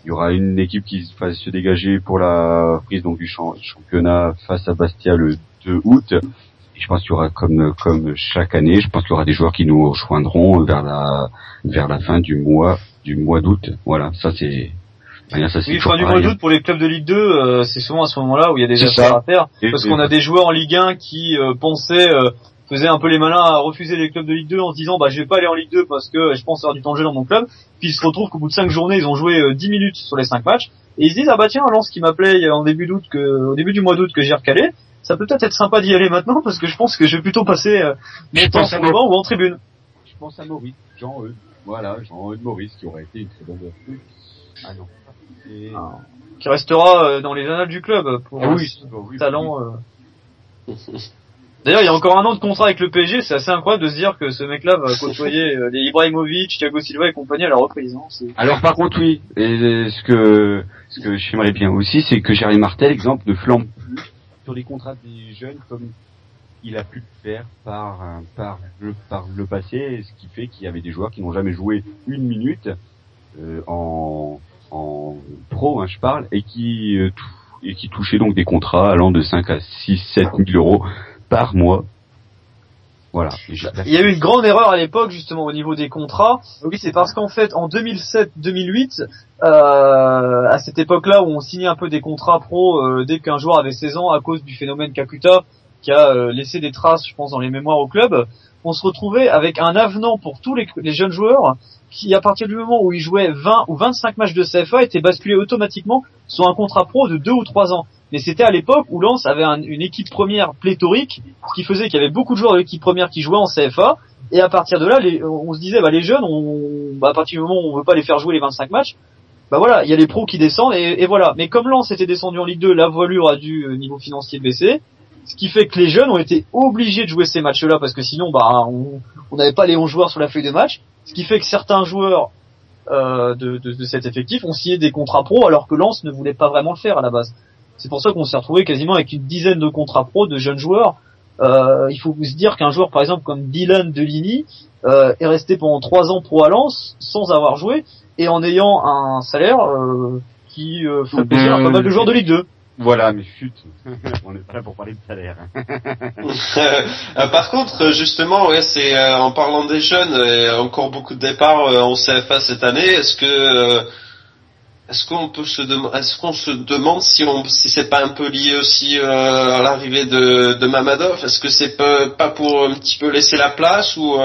Il y aura une équipe qui va se dégager pour la prise donc du championnat face à Bastia le 2 août. Et je pense qu'il y aura comme chaque année, je pense qu'il y aura des joueurs qui nous rejoindront vers la fin du mois d'août. Voilà, ça c'est fin du mois d'août pour les clubs de Ligue 2, c'est souvent à ce moment-là où il y a des affaires à faire, parce qu'on a des joueurs en Ligue 1 qui faisaient un peu les malins à refuser les clubs de Ligue 2 en se disant je vais pas aller en Ligue 2 parce que je pense avoir du temps de jeu dans mon club, puis ils se retrouvent qu'au bout de 5 journées ils ont joué 10 minutes sur les 5 matchs, et ils se disent tiens, Lens qui m'appelait au début du mois d'août que j'ai recalé, ça peut peut-être être sympa d'y aller maintenant, parce que je pense que je vais plutôt passer mon temps sur le banc ou en tribune. Je pense à Maurice, Jean-Eudes Maurice qui aurait été une très bonne recrue. Ah non. Qui restera dans les annales du club pour talent. D'ailleurs, il y a encore un an de contrat avec le PSG, c'est assez incroyable de se dire que ce mec-là va côtoyer les Ibrahimovic, Thiago Silva et compagnie à la reprise. Alors par contre, oui, et ce que j'aimerais bien aussi, c'est que Jerry Martel, exemple, ne flambe plus sur les contrats des jeunes comme il a pu le faire par le passé, ce qui fait qu'il y avait des joueurs qui n'ont jamais joué une minute en pro, je parle, et qui touchaient donc des contrats allant de 5 à 6, 7 000 euros par mois. Voilà. Il y a eu une grande erreur à l'époque, justement, au niveau des contrats. Oui, c'est parce qu'en fait, en 2007-2008, à cette époque-là où on signait un peu des contrats pro dès qu'un joueur avait 16 ans à cause du phénomène Kakuta, qui a laissé des traces, je pense, dans les mémoires au club, on se retrouvait avec un avenant pour tous les jeunes joueurs qui, à partir du moment où ils jouaient 20 ou 25 matchs de CFA, étaient basculés automatiquement sur un contrat pro de 2 ou 3 ans. Mais c'était à l'époque où Lens avait une équipe première pléthorique, ce qui faisait qu'il y avait beaucoup de joueurs de l'équipe première qui jouaient en CFA, et à partir de là, on se disait, les jeunes, à partir du moment où on veut pas les faire jouer les 25 matchs, il y a les pros qui descendent, et voilà. Mais comme Lens était descendu en Ligue 2, la voilure a dû, niveau financier, baisser, ce qui fait que les jeunes ont été obligés de jouer ces matchs-là, parce que sinon, on n'avait pas les 11 joueurs sur la feuille de match, ce qui fait que certains joueurs de cet effectif ont signé des contrats pro, alors que Lens ne voulait pas vraiment le faire à la base. C'est pour ça qu'on s'est retrouvé quasiment avec une dizaine de contrats pro de jeunes joueurs. Il faut se dire qu'un joueur, par exemple, comme Dylan Deligny, est resté pendant 3 ans pro à Lens, sans avoir joué, et en ayant un salaire qui fait plaisir à pas mal de joueurs de Ligue 2. Voilà, mais chut, on est prêt pour parler de salaire. Par contre, justement, c'est en parlant des jeunes, encore beaucoup de départs en CFA cette année. Est-ce qu'on se demande si c'est pas un peu lié aussi à l'arrivée de Mamadov? Est-ce que c'est pas pour un petit peu laisser la place, ou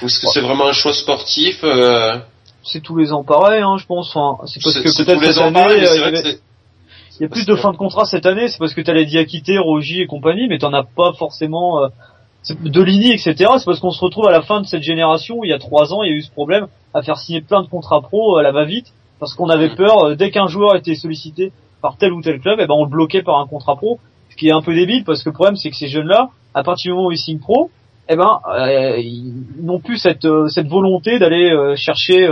est-ce que c'est vraiment un choix sportif? C'est tous les ans pareil, je pense. Enfin, c'est parce que c'est peut-être tous les cette ans année, pareil, mais c'est vrai que il y a plus de fin de contrat cette année, c'est parce que t'as les Diakité, Rogy et compagnie, mais t'en as pas forcément Delini, etc. C'est parce qu'on se retrouve à la fin de cette génération où il y a 3 ans, il y a eu ce problème à faire signer plein de contrats pro à la va-vite, parce qu'on avait peur, dès qu'un joueur était sollicité par tel ou tel club, on le bloquait par un contrat pro, ce qui est un peu débile, parce que le problème c'est que ces jeunes-là, à partir du moment où ils signent pro, ils n'ont plus cette volonté d'aller chercher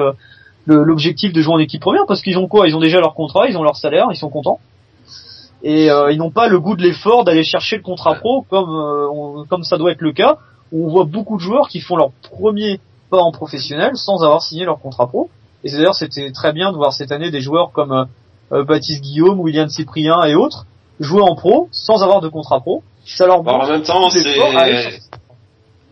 l'objectif de jouer en équipe première, parce qu'ils ont quoi? Ils ont déjà leur contrat, ils ont leur salaire, ils sont contents. Et ils n'ont pas le goût de l'effort d'aller chercher le contrat pro comme ça doit être le cas, où on voit beaucoup de joueurs qui font leur premier pas en professionnel sans avoir signé leur contrat pro. Et c'est d'ailleurs c'était très bien de voir cette année des joueurs comme Baptiste Guillaume, William Cyprien et autres jouer en pro sans avoir de contrat pro. Ça leur en même temps,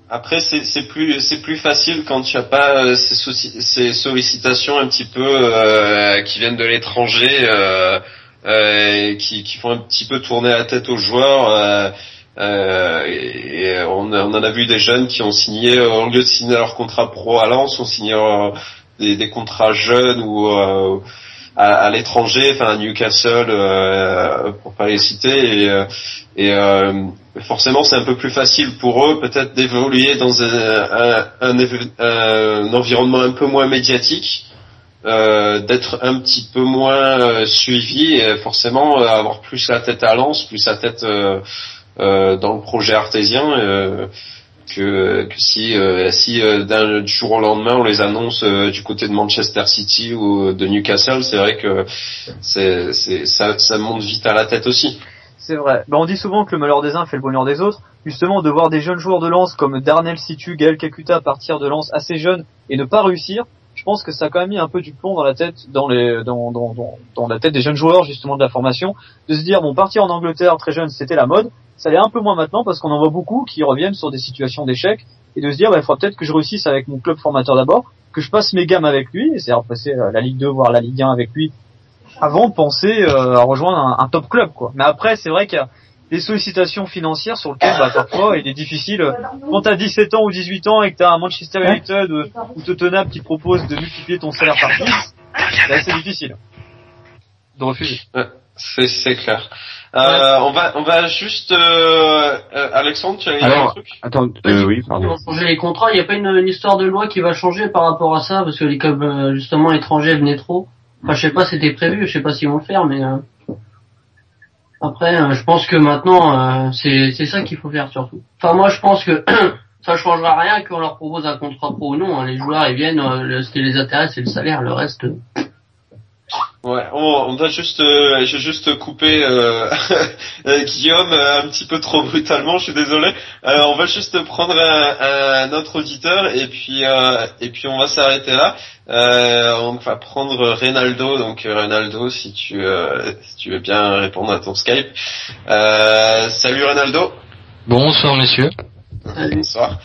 après c'est plus facile quand tu as pas ces sollicitations un petit peu qui viennent de l'étranger. Qui font un petit peu tourner la tête aux joueurs et on en a vu des jeunes qui ont signé, au lieu de signer leur contrat pro à Lens, ont signé des contrats jeunes ou à l'étranger, enfin à Newcastle pour pas les citer, et forcément c'est un peu plus facile pour eux peut-être d'évoluer dans un environnement un peu moins médiatique, d'être un petit peu moins suivi et forcément avoir plus la tête à Lens, plus la tête dans le projet artésien que si d'un jour au lendemain on les annonce du côté de Manchester City ou de Newcastle. C'est vrai que ça monte vite à la tête aussi. C'est vrai. On dit souvent que le malheur des uns fait le bonheur des autres. Justement, de voir des jeunes joueurs de Lens comme Darnell Situ, Gaël Kakuta partir de Lens assez jeunes et ne pas réussir, je pense que ça a quand même mis un peu du plomb dans la tête, dans la tête des jeunes joueurs, justement, de la formation, de se dire, partir en Angleterre très jeune, c'était la mode. Ça l'est un peu moins maintenant parce qu'on en voit beaucoup qui reviennent sur des situations d'échec et de se dire, il faudra peut-être que je réussisse avec mon club formateur d'abord, que je passe mes gammes avec lui, et c'est-à-dire passer la Ligue 2, voire la Ligue 1 avec lui, avant de penser à rejoindre un top club, quoi. Mais après, c'est vrai qu'il y a des sollicitations financières sur lesquelles, parfois, il est difficile, quand t'as 17 ans ou 18 ans et que t'as un Manchester United ou Tottenham qui te propose de multiplier ton salaire par 10, c'est assez difficile de refuser. C'est clair. On va juste, Alexandre, tu avais dit un truc? Attends, oui, pardon. Pour changer les contrats, il n'y a pas une histoire de loi qui va changer par rapport à ça, parce que les clubs, justement, étrangers venaient trop. Enfin, je sais pas, c'était prévu, je sais pas s'ils vont le faire, mais après, je pense que maintenant, c'est ça qu'il faut faire surtout. Enfin, moi, je pense que ça changera rien qu'on leur propose un contrat pro ou non. Les joueurs, ils viennent, ce qui les intéresse, c'est le salaire, le reste. Ouais, on doit j'ai juste coupé Guillaume un petit peu trop brutalement, je suis désolé. On va juste prendre un autre auditeur et puis on va s'arrêter là. On va prendre Reynaldo. Donc Reynaldo, si tu veux bien répondre à ton Skype. Salut Reynaldo. Bonsoir messieurs. Salut. Bonsoir.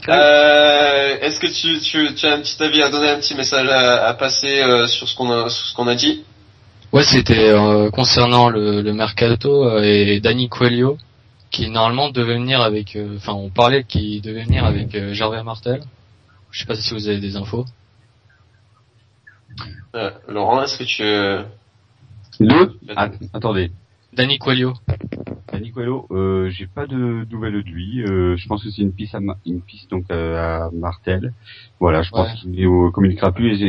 Est-ce que tu as un petit avis à donner, un petit message à passer sur ce qu'on a dit? Ouais, c'était concernant le mercato et Dani Coelho qui normalement devait venir avec on parlait qu'il devait venir avec Gervais Martel. Je sais pas si vous avez des infos. Laurent, est-ce que tu attendez. Dani Coelho. Dani Coelho, j'ai pas de nouvelles de lui. Je pense que c'est une piste donc à Martel. Voilà, je pense qu'il communiquera plus.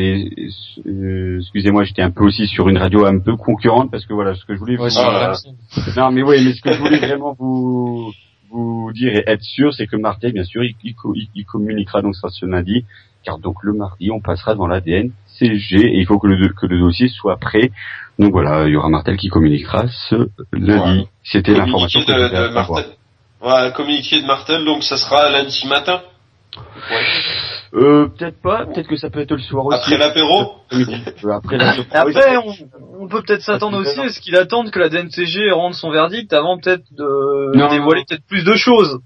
Excusez-moi, j'étais un peu aussi sur une radio un peu concurrente parce que voilà, ce que je voulais. Non, mais oui, mais ce que je voulais vraiment vous dire et être sûr, c'est que Martel, bien sûr, il communiquera donc ce lundi, car donc le mardi, on passera dans l'ADN CG et il faut que le dossier soit prêt. Donc voilà, il y aura Martel qui communiquera ce lundi. Ouais. C'était l'information que de Martel. Voilà, communiqué de Martel, donc ça sera lundi matin. Ouais. Peut-être pas, peut-être que ça peut être le soir aussi. Après l'apéro. Après, on peut peut-être s'attendre aussi à ce qu'il attende que la DNCG rende son verdict avant peut-être de dévoiler peut-être plus de choses.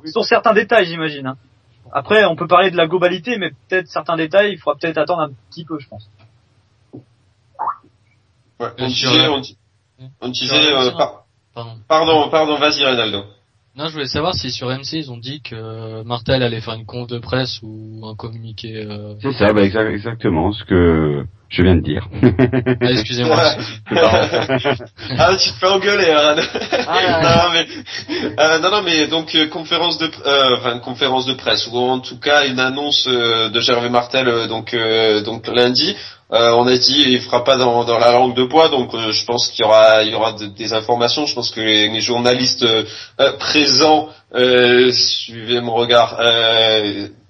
Sur certains détails, j'imagine. Hein. Après, on peut parler de la globalité, mais peut-être certains détails, il faudra peut-être attendre un petit peu, je pense. Ouais, on disait pardon, vas-y Reynaldo. Non, je voulais savoir si sur MC ils ont dit que Martel allait faire une conf de presse ou un communiqué. C'est ça, exactement. Ce que Je viens de dire. Ah, excusez-moi. Ah, tu te fais engueuler, non, mais donc conférence de presse ou en tout cas une annonce de Gervais Martel donc lundi. On a dit il fera pas dans la langue de bois, donc je pense qu'il y aura des informations. Je pense que les journalistes présents, suivez mon regard,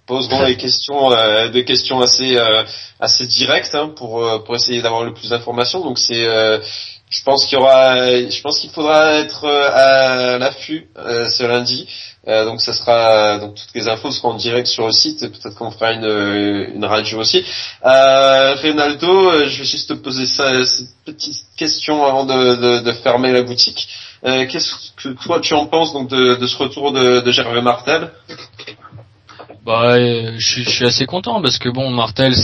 poseront des questions assez directes pour essayer d'avoir le plus d'informations. Donc je pense qu'il faudra être à l'affût ce lundi. Donc toutes les infos seront en direct sur le site, et peut-être qu'on fera une radio aussi. Reynaldo, je vais juste te poser cette petite question avant de fermer la boutique. Qu'est-ce que toi tu en penses donc de ce retour de Gervais Martel? Je suis assez content parce que bon, Martel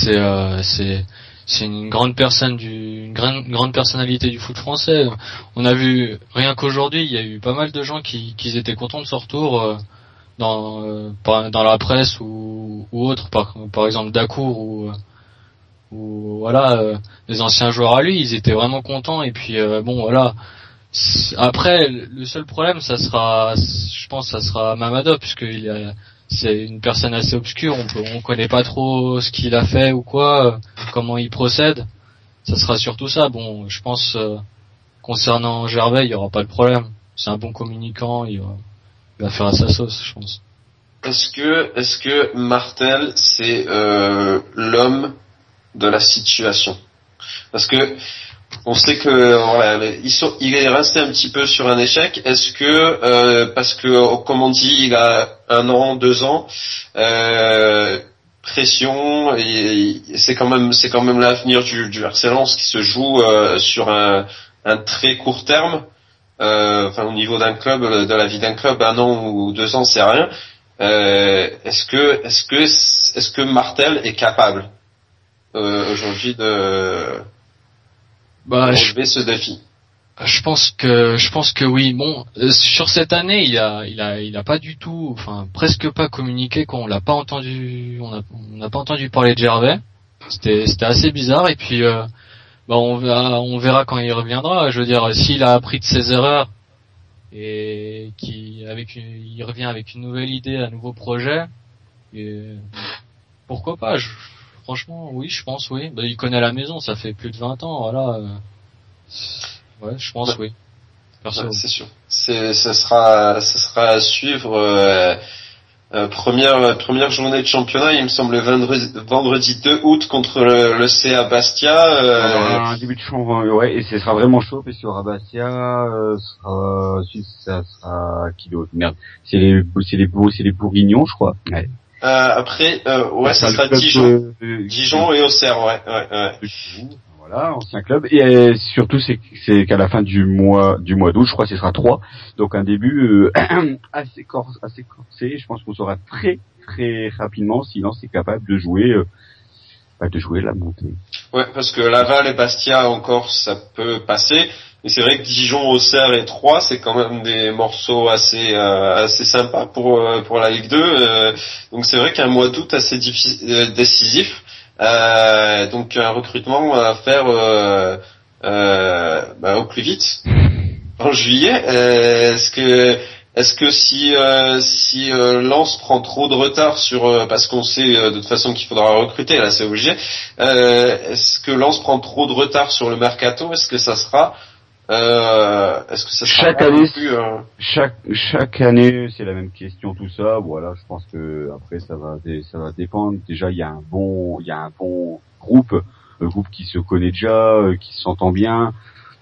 c'est une grande personne une grande personnalité du foot français. On a vu rien qu'aujourd'hui, il y a eu pas mal de gens qui étaient contents de son retour dans la presse ou autre, par exemple Dacour ou voilà, les anciens joueurs à lui, ils étaient vraiment contents. Et puis bon voilà. Après, le seul problème, je pense, ça sera Mamadou, puisque c'est une personne assez obscure, on connaît pas trop ce qu'il a fait ou quoi, comment il procède. Ça sera surtout ça. Bon, je pense concernant Gervais, il y aura pas de problème. C'est un bon communicant, il va faire à sa sauce, je pense. Est-ce que Martel c'est l'homme de la situation? Parce que on sait que voilà, il est resté un petit peu sur un échec. Est-ce que parce que comme on dit, il a 1 an, 2 ans, pression, et c'est quand même l'avenir du RC Lens qui se joue sur un très court terme. Au niveau d'un club, de la vie d'un club, 1 an ou 2 ans, c'est rien. Est-ce que Martel est capable aujourd'hui de relever ce défi? Je pense que oui. Bon, sur cette année, il a pas du tout, enfin presque pas communiqué, on l'a pas entendu, on n'a pas entendu parler de Gervais. C'était assez bizarre. Et puis on verra quand il reviendra. Je veux dire, s'il a appris de ses erreurs et il revient avec une nouvelle idée, un nouveau projet, et pourquoi pas. Franchement, oui, je pense, oui. Il connaît la maison, ça fait plus de 20 ans, voilà. Ouais, je pense, oui. Ouais, c'est sûr. Ça sera à suivre. Première journée de championnat, il me semble vendredi 2 août contre le CA Bastia. Un début de championnat, ouais, et ce sera vraiment chaud parce qu'il y aura Bastia, ça sera qui d'autre? Merde, c'est les Bourguignons, je crois. Ouais. Après, ça sera Dijon et Auxerre, ouais. Voilà, ancien club. Et surtout, c'est qu'à la fin du mois d'août, je crois que ce sera 3. Donc un début assez corsé. Je pense qu'on saura très très rapidement si Lens est capable de jouer la montée. Ouais, parce que Laval et Bastia encore, ça peut passer. Mais c'est vrai que Dijon, Auxerre et 3, c'est quand même des morceaux assez sympas pour la Ligue 2. Donc c'est vrai qu'un mois d'août assez décisif. Donc un recrutement à faire au plus vite en juillet. Est-ce que si Lens prend trop de retard parce qu'on sait de toute façon qu'il faudra recruter, là c'est obligé. Est-ce que Lens prend trop de retard sur le mercato? Est-ce que ça sera chaque année chaque année c'est la même question, tout ça. Voilà, je pense que après ça va dépendre. Déjà il y a un bon groupe, un groupe qui se connaît déjà, qui s'entend bien.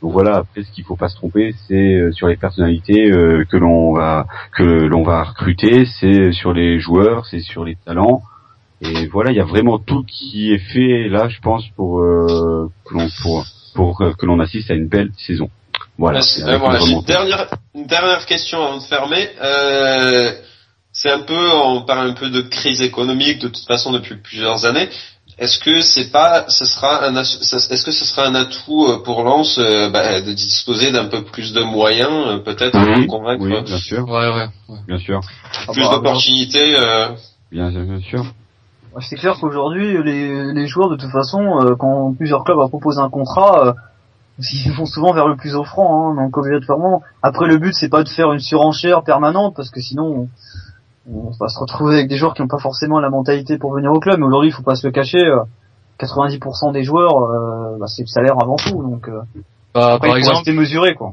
Donc voilà, après ce qu'il faut pas se tromper, c'est sur les personnalités que l'on va recruter, c'est sur les joueurs, c'est sur les talents. Et voilà, il y a vraiment tout qui est fait là, je pense, pour que l'on assiste à une belle saison. Voilà. J'ai une dernière question avant de fermer. On parle un peu de crise économique de toute façon depuis plusieurs années. Est-ce que ce sera un atout pour Lens de disposer d'un peu plus de moyens, peut-être pour convaincre? Oui, bien sûr. Ouais. Bien sûr. Plus d'opportunités. Bien sûr. C'est clair qu'aujourd'hui, les joueurs, de toute façon, quand plusieurs clubs proposent un contrat, ils vont souvent vers le plus offrant, hein, donc obligatoirement. Après, le but, c'est pas de faire une surenchère permanente, parce que sinon, on va se retrouver avec des joueurs qui n'ont pas forcément la mentalité pour venir au club. Mais aujourd'hui, il faut pas se le cacher, 90% des joueurs, c'est le salaire avant tout, donc après, par exemple, rester mesuré, quoi.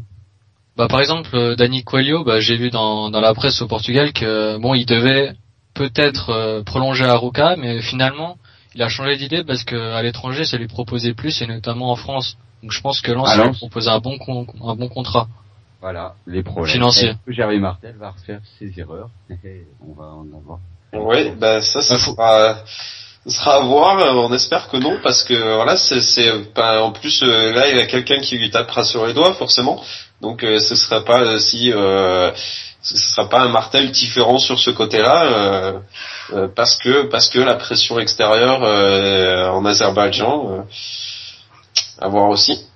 Par exemple, Dani Coelho, j'ai vu dans la presse au Portugal que il devait peut-être prolonger à Arouca, mais finalement, il a changé d'idée parce que à l'étranger, ça lui proposait plus, et notamment en France. Donc je pense que Lens lui proposait un bon contrat. Voilà, les problèmes financiers. Gervais Martel va refaire ses erreurs. On va en avoir. Oui, ça sera à voir. On espère que non, parce que voilà, en plus là, il y a quelqu'un qui lui tapera sur les doigts, forcément. Donc ce sera pas ce sera pas un Martel différent sur ce côté-là, parce que la pression extérieure en Azerbaïdjan, à voir aussi.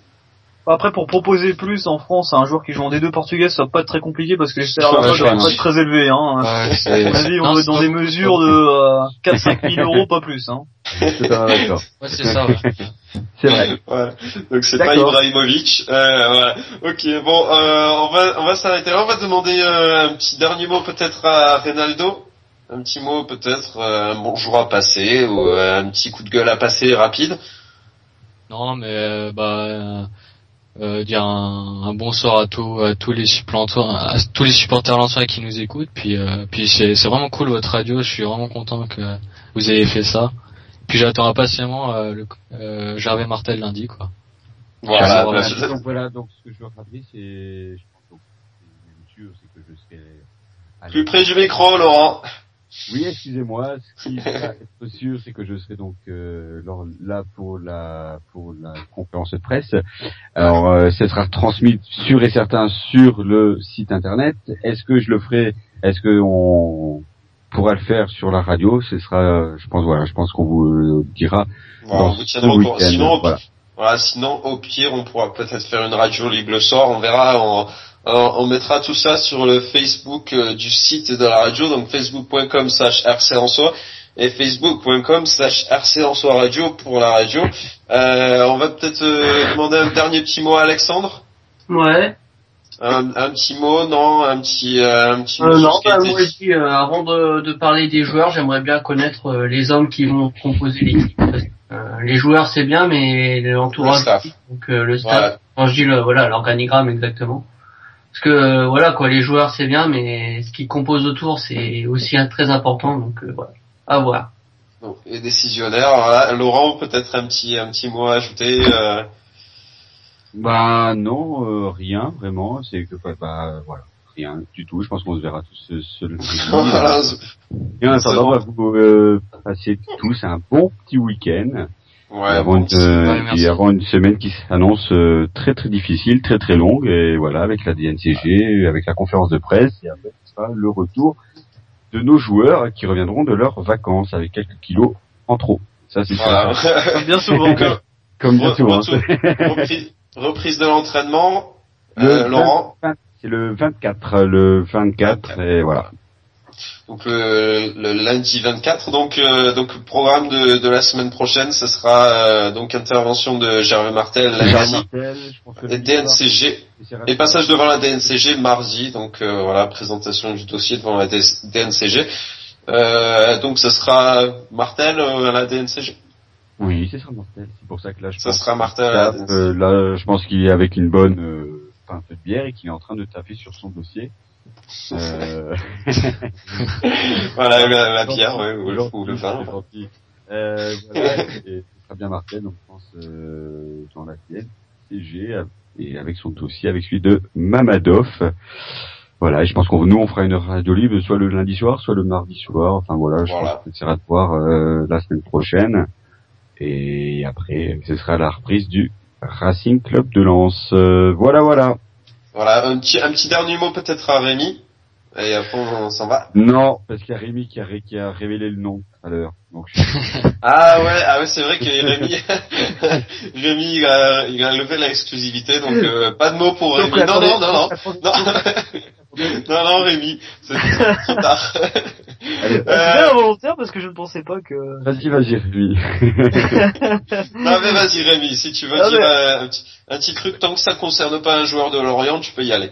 Après, pour proposer plus en France à un joueur qui joue en D2 portugais, ça va pas être très compliqué parce que les salaires là-bas doivent pas être très élevés, hein. Vas-y, on est dans des mesures de 4-5 000 euros, pas plus, hein. D'accord. Ouais, c'est ça, ouais. C'est vrai. Ouais. Donc c'est pas Ibrahimovic. Voilà. Ok, bon, on va s'arrêter là. On va demander un petit dernier mot peut-être à Reynaldo. Un petit mot peut-être, un bonjour à passer ou un petit coup de gueule à passer rapide. Non, mais dire un bonsoir à tous les supporters lensois qui nous écoutent. Puis c'est vraiment cool votre radio. Je suis vraiment content que vous ayez fait ça. Puis j'attends impatiemment Gervais Martel lundi, quoi. Voilà. Donc ce que je veux rappeler, je pense que sûr, c'est que je serai plus près du micro, Laurent. Oui, excusez-moi. Ce qui va être sûr, c'est que je serai donc là pour la conférence de presse. Alors, ça sera transmis sûr et certain sur le site internet. Est-ce que je le ferai? Est-ce que on pourra le faire sur la radio? Ce sera, je pense qu'on vous le dira. Bon, on vous tiendra au courant. Sinon, au pire, on pourra peut-être faire une radio libre le soir. On verra. On mettra tout ça sur le Facebook du site de la radio, donc facebook.com/rclensois et facebook.com/rclensois radio pour la radio. On va peut-être demander un dernier petit mot à Alexandre. Ouais. Un petit mot, non, un petit mot. Non, moi aussi, avant de parler des joueurs, j'aimerais bien connaître les hommes qui vont composer l'équipe. Les joueurs c'est bien, mais l'entourage, donc le staff. Ouais. Quand je dis l'organigramme exactement. Parce que les joueurs c'est bien, mais ce qui compose autour c'est aussi très important, donc voilà, à voir. Donc, et décisionnaire, Laurent, peut-être un petit mot à ajouter. Non, rien vraiment, c'est que rien du tout. Je pense qu'on se verra tous seul. Et en attendant, on va vous passer tous un bon petit week-end. Ouais, avant une semaine qui s'annonce très très difficile, très très longue, et voilà, avec la DNCG, avec la conférence de presse, et après ce sera le retour de nos joueurs qui reviendront de leurs vacances avec quelques kilos en trop. Ça c'est ça. Comme bien souvent. Comme bien souvent. Reprise de l'entraînement. Laurent. C'est le 24, et voilà. Donc le lundi 24, donc programme de la semaine prochaine, ce sera donc intervention de Gervais Martel lundi, et DNCG et passage devant la DNCG mardi, donc présentation du dossier devant la DNCG. Donc ce sera Martel à la DNCG. Oui, ce sera Martel. C'est pour ça que là sera Martel à la DNCG. Là, je pense qu'il est avec une bonne pinte de bière et qu'il est en train de taper sur son dossier. Voilà, la bière, ou le vin. Voilà, et ce sera bien Martel, donc je pense dans la DNCG et avec son dossier, avec celui de Mamadov. Voilà, et je pense on fera une radio libre soit le lundi soir, soit le mardi soir. Enfin voilà, je pense qu'on essaiera de voir la semaine prochaine. Et après, ce sera la reprise du Racing Club de Lens. Voilà. Voilà, un petit dernier mot peut-être à Rémi, et après on s'en va. Non, parce qu'il y a Rémi qui a révélé le nom à l'heure. Donc, ah ouais, c'est vrai que Rémi, il a levé l'exclusivité, donc pas de mots pour Rémi. Non, Rémi, c'est trop tard. C'est bien involontaire parce que je ne pensais pas que... Vas-y, Rémi. Non mais vas-y Rémi, si tu veux dire un petit truc, tant que ça concerne pas un joueur de Lorient, tu peux y aller.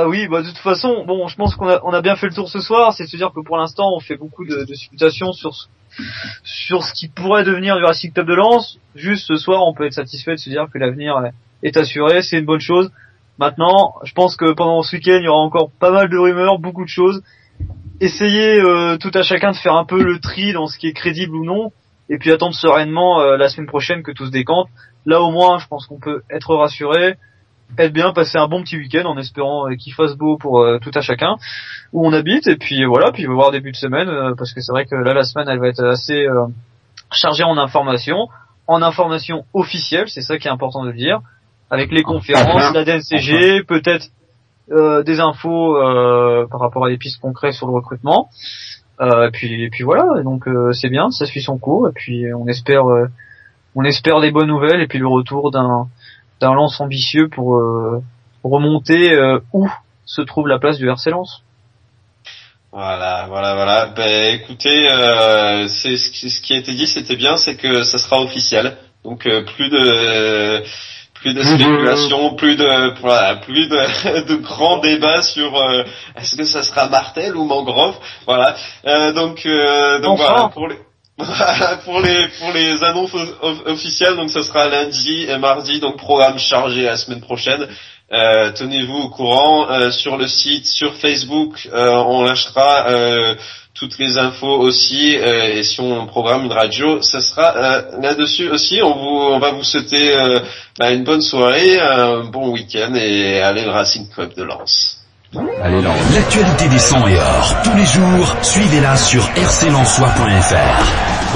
Oui, de toute façon, bon, je pense qu'on a bien fait le tour ce soir, c'est de se dire que pour l'instant, on fait beaucoup de supputations sur ce qui pourrait devenir du Racing Club de Lens. Juste ce soir, on peut être satisfait de se dire que l'avenir est assuré, c'est une bonne chose. Maintenant, je pense que pendant ce week-end, il y aura encore pas mal de rumeurs, beaucoup de choses. Essayez tout à chacun de faire un peu le tri dans ce qui est crédible ou non, et puis attendre sereinement la semaine prochaine que tout se décante. Là au moins, je pense qu'on peut être rassuré, être bien, passer un bon petit week-end en espérant qu'il fasse beau pour tout à chacun où on habite, et puis voilà, puis on va voir début de semaine, parce que c'est vrai que là la semaine elle va être assez chargée en informations officielles, c'est ça qui est important de le dire, avec les conférences, la DNCG, peut-être des infos par rapport à des pistes concrètes sur le recrutement, puis voilà, donc c'est bien, ça suit son cours, et puis on espère des bonnes nouvelles, et puis le retour d'un Lens ambitieux pour remonter où se trouve la place du RC Lens. Voilà. Ben écoutez, c'est ce qui a été dit, c'était bien, c'est que ça sera officiel, donc plus de spéculation, plus de grands débats sur est-ce que ça sera Martel ou Mangrove, voilà. Donc voilà pour les annonces officielles, donc ce sera lundi et mardi, donc programme chargé la semaine prochaine. Tenez-vous au courant sur le site, sur Facebook, on lâchera toutes les infos aussi, et si on programme une radio, ça sera là-dessus aussi. On va vous souhaiter une bonne soirée, un bon week-end, et allez le Racing Club de Lens. Allez Lens. L'actualité des 100 et or, tous les jours, suivez-la sur rclensois.fr.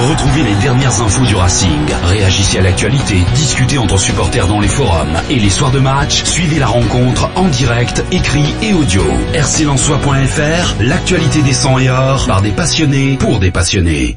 Retrouvez les dernières infos du Racing, réagissez à l'actualité, discutez entre supporters dans les forums, et les soirs de match, suivez la rencontre en direct, écrit et audio. rclensois.fr, l'actualité des 100 et or, par des passionnés, pour des passionnés.